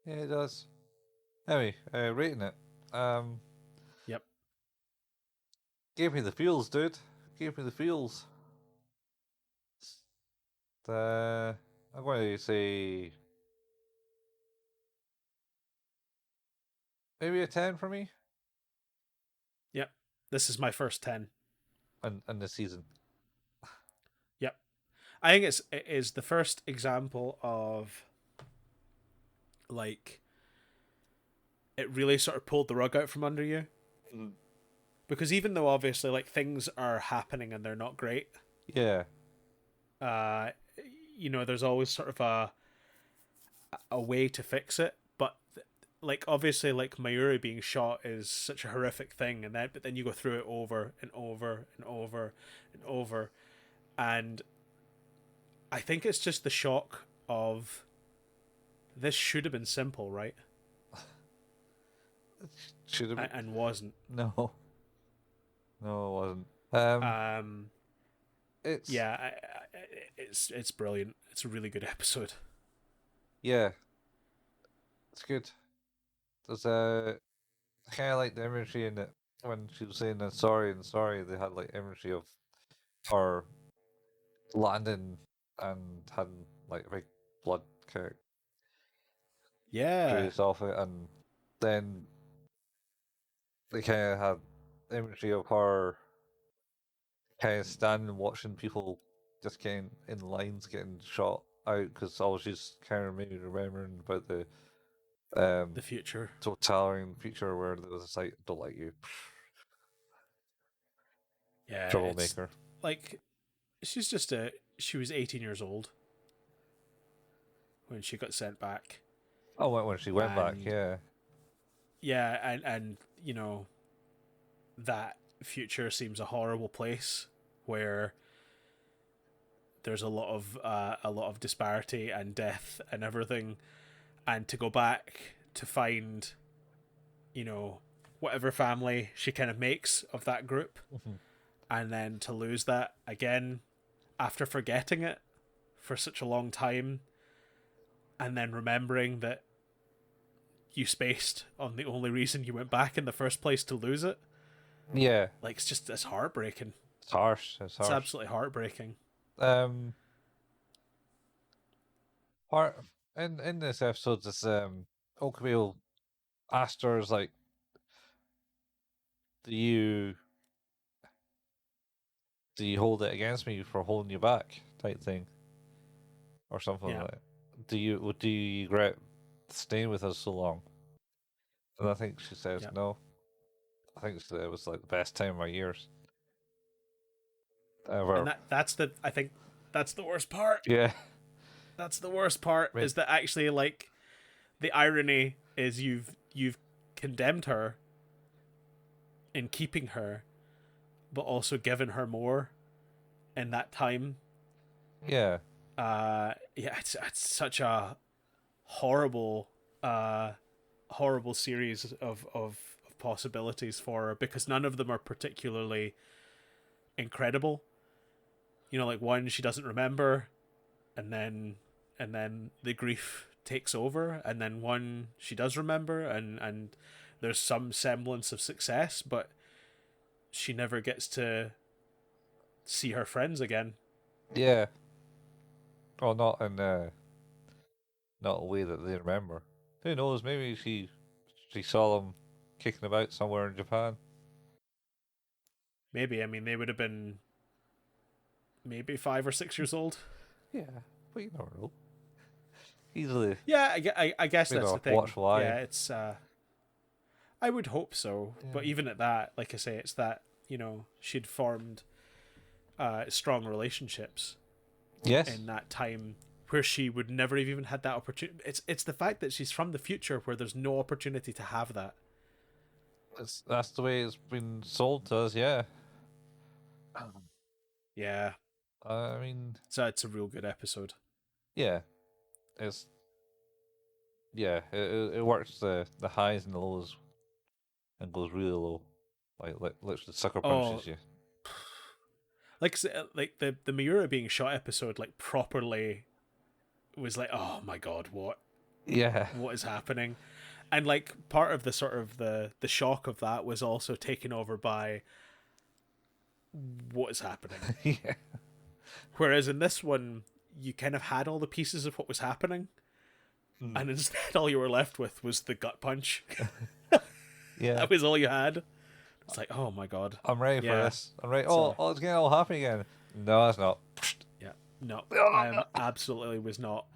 yeah, it does. Anyway, rating it. Um, yep. Gave me the feels, dude. Gave me the feels. I'm going to say maybe a 10 for me, Yep. This is my first 10. and this season. Yep. I think it is the first example of like it really sort of pulled the rug out from under you, Mm. because even though obviously like things are happening and they're not great, Yeah, uh there's always sort of a way to fix it. But like obviously like Mayuri being shot is such a horrific thing, and then but then you go through it over and over and over and over, and I think it's just the shock of this should have been simple, right? should have been. And wasn't. No, no, it wasn't. Um, Um, it's yeah, it's brilliant. It's a really good episode. yeah, it's good. There's I kind of like the imagery in it when she was saying sorry and sorry. They had like imagery of her landing and having like a big blood cart. Yeah, grace off it, and then they kind of had imagery of her kind of standing watching people just getting in lines getting shot out because all she's kind of maybe remembering about the the future. totalitarian future where there was like, don't like you, Yeah, it's troublemaker. like she's just a. She was 18 years old when she got sent back, Oh, when she went back, and yeah. yeah, and you know that future seems a horrible place where there's a lot of disparity and death and everything, and to go back to find, you know, whatever family she kind of makes of that group, Mhm. and then to lose that again after forgetting it for such a long time, and then remembering that you spaced on the only reason you went back in the first place to lose it. Yeah, Like it's heartbreaking. it's harsh. It's It's harsh. absolutely heartbreaking. Um, part in this episode, this Okabe asked her, is like, do you hold it against me for holding you back, type thing, or something Yeah. like that. Do you regret staying with us so long? And I think she says Yeah. no. I think it was like the best time of my years And ever. that's the I think that's the worst part. Yeah, That's the worst part right. is that actually like the irony is you've condemned her in keeping her, but also given her more in that time. Yeah, Yeah, it's such a horrible uh horrible series of possibilities for her because none of them are particularly incredible. You know, like one she doesn't remember, and then the grief takes over, and then one she does remember, and there's some semblance of success, but she never gets to see her friends again. yeah. Well, not a way that they remember. Who knows? Maybe she saw them kicking about somewhere in Japan. Maybe, I mean, they would have been maybe 5 or 6 years old. Yeah, but you never know. Easily, Yeah, I guess you that's know, the thing. watchful eye. Yeah, it's I would hope so, Yeah. but even at that, like I say, it's that she'd formed strong relationships Yes, in that time where she would never have even had that opportunity. It's the fact that she's from the future where there's no opportunity to have that. that's the way it's been sold to us. Yeah. Yeah, I mean, so it's a real good episode. yeah, it's yeah, it works the highs and the lows and goes really low, like literally sucker Oh, punches you. like the Miura being shot episode, like properly was like, oh my god, Yeah, what is happening? And like part of the sort of the shock of that was also taken over by what is happening. yeah, Whereas in this one, you kind of had all the pieces of what was happening, mm. and instead all you were left with was the gut punch. Yeah. That was all you had. It's like, oh my god. I'm ready for Yeah. this. I'm ready. So Oh, it's getting all happy again. No, it's not. yeah. No. I am absolutely was not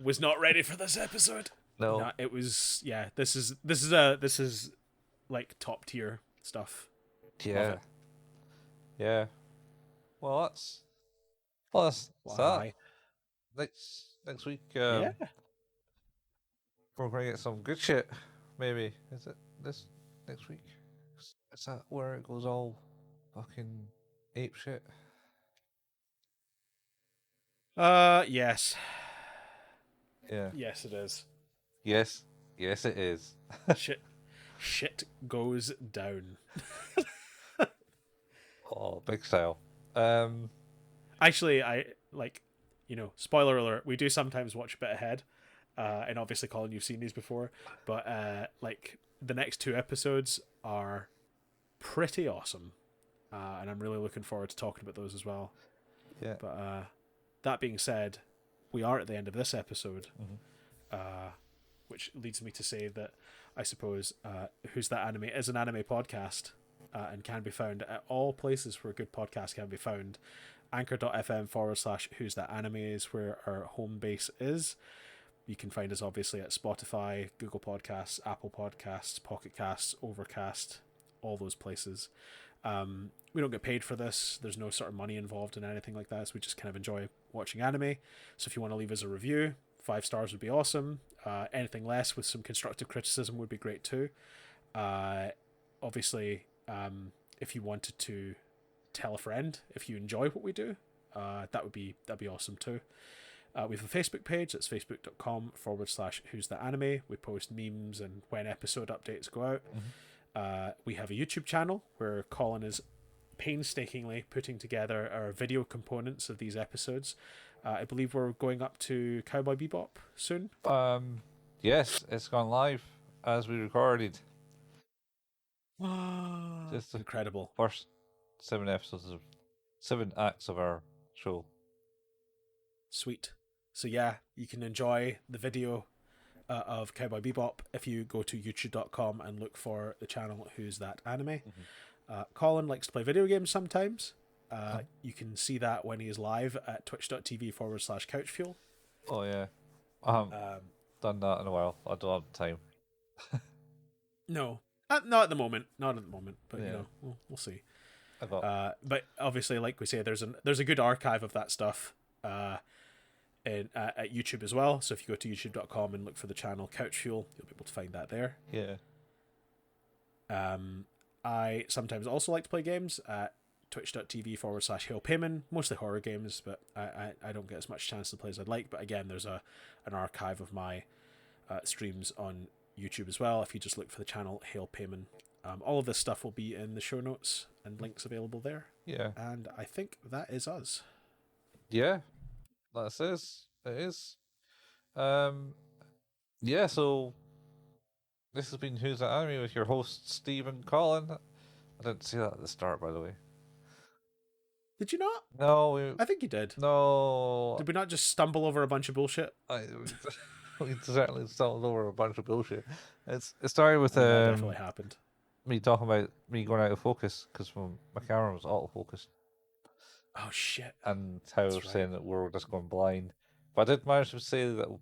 ready for this episode. No. No, it was yeah, this is like top tier stuff. Love Yeah. it. Yeah. Well, that's that. Why? Next week, Yeah. we're gonna get some good shit. Maybe is it this next week? Is that where it goes all fucking ape shit? Yes. Yeah. Yes it is. Yes. Yes, it is. Shit shit goes down. Oh, big style. Actually, I like, spoiler alert, we do sometimes watch a bit ahead. And obviously, Colin, you've seen these before, but like the next two episodes are pretty awesome, and I'm really looking forward to talking about those as well. Yeah. But that being said, we are at the end of this episode. Mhm. Uh, which leads me to say that I suppose Who's That Anime is an anime podcast and can be found at all places where good podcasts can be found. Anchor.fm/Who's That Anime is where our home base is. You can find us obviously at Spotify, Google Podcasts, Apple Podcasts, Pocket Casts, Overcast, all those places. We don't get paid for this. There's no sort of money involved in anything like that. So we just kind of enjoy watching anime. So if you want to leave us a review, 5 stars would be awesome. Anything less with some constructive criticism would be great too. Obviously, if you wanted to tell a friend if you enjoy what we do, that'd be awesome too. We have a Facebook page. That's facebook.com/Who's That Anime. We post memes and when episode updates go out. We have a YouTube channel where Colin is painstakingly putting together our video components of these episodes. I believe we're going up to Cowboy Bebop soon. Yes, it's gone live as we recorded. Just incredible. First 7 acts of our show. Sweet. So yeah, you can enjoy the video of Cowboy Bebop if you go to youtube.com and look for the channel Who's That Anime. Colin likes to play video games sometimes. You can see that when he is live at twitch.tv/couchfuel. Oh yeah, I haven't done that in a while. I don't have time. No, not at the moment. Not at the moment. But Yeah. you know, we'll see. But obviously, like we say, there's a good archive of that stuff at YouTube as well. So if you go to youtube.com and look for the channel Couchfuel, you'll be able to find that there. Yeah. I sometimes also like to play games at twitch.tv/HailPayman, mostly horror games, but I don't get as much chance to play as I'd like. But again, there's an archive of my streams on YouTube as well. If you just look for the channel Hail Payman, all of this stuff will be in the show notes and links available there. Yeah. And I think that is us. Yeah. That is. It is. Yeah, so this has been Who's That Anime with your hosts Steve and Colin. I didn't say that at the start, by the way. Did you not? No, I think you did. No. Did we not just stumble over a bunch of bullshit? We certainly stumbled over a bunch of bullshit. It started with that definitely happened. Me talking about me going out of focus because my camera was autofocused. Oh shit! And how I was saying that we were just going blind, but I did manage to say that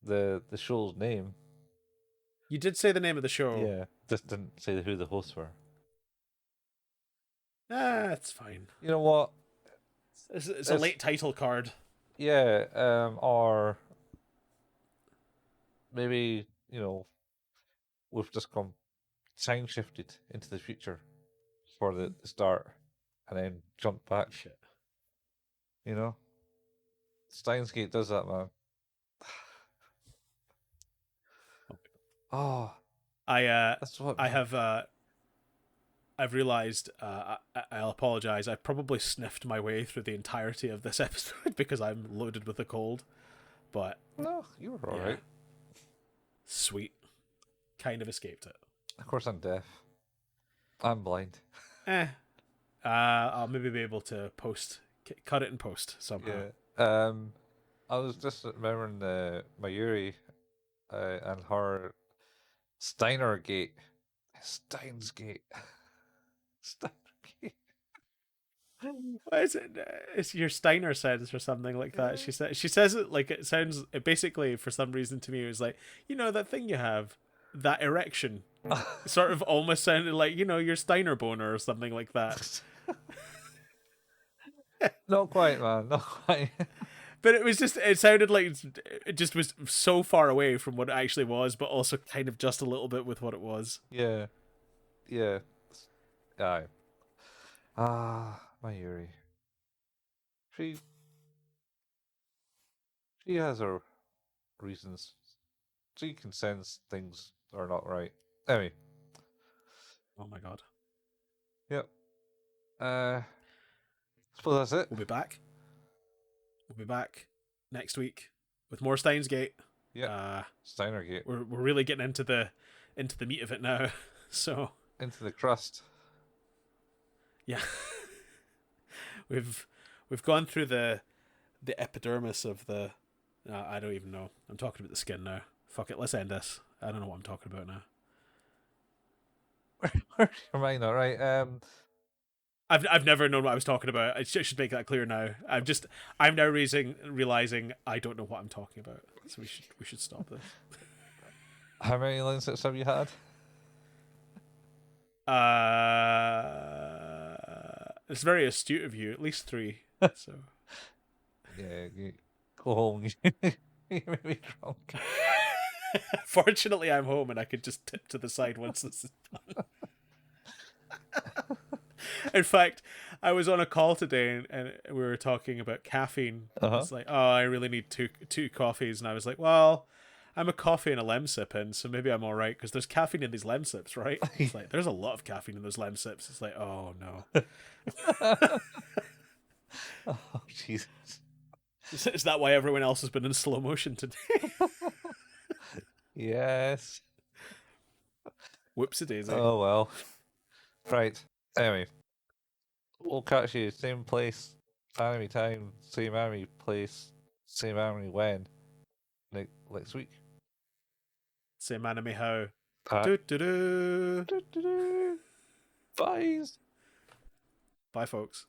the show's name. You did say the name of the show. Yeah, just didn't say who the hosts were. It's fine. You know what? It's a late title card. Yeah, or maybe, we've just come time shifted into the future for the start and then jumped back. Shit. Steins Gate does that, man. Oh, that's what I've realized. I'll apologize. I probably sniffed my way through the entirety of this episode because I'm loaded with a cold. But no, you were all right. Sweet. Kind of escaped it. Of course, I'm deaf. I'm blind. I'll maybe be able to cut it and post somehow. Yeah. I was just remembering Mayuri and her Steiner Gate. Steins Gate. Steiner Gate. What is it? It's your Steiner sense or something like that. She says it like it sounds. It basically, for some reason, to me, it was like, that thing you have, that erection, sort of almost sounded like your Steiner boner or something like that. Not quite, man. Not quite. But it sounded like it just was so far away from what it actually was, but also kind of just a little bit with what it was. Yeah. Aye. Mayuri. She has her reasons. She can sense things are not right. Anyway. Oh my god. Yep. Suppose that's it. We'll be back next week with more Steins Gate. Yeah. Steiner Gate. We're really getting into the meat of it now. So into the crust. Yeah. We've gone through the epidermis of the I don't even know. I'm talking about the skin now. Fuck it, let's end this. I don't know what I'm talking about now. Where's your mind? All right. I've never known what I was talking about. I should make that clear now. I'm now realizing I don't know what I'm talking about. So we should stop this. How many lenses have you had? It's very astute of you. At least 3. So Yeah, you go home. You made me drunk. fortunately, I'm home and I could just tip to the side once this is done. In fact, I was on a call today and we were talking about caffeine. It's like, oh, I really need two coffees, and I was like, well, I'm a coffee and a lemsip in, so maybe I'm all right because there's caffeine in these lemsips, right? It's like there's a lot of caffeine in those lemsips. It's like, oh no. Oh Jesus. Is that why everyone else has been in slow motion today? Yes. Whoopsie daisy. Oh well. Right. Anyway, we'll catch you same place, anime time, same anime place, same anime when next week. Same anime how. Do, Do-do-do. do, do. Bye. Bye, folks.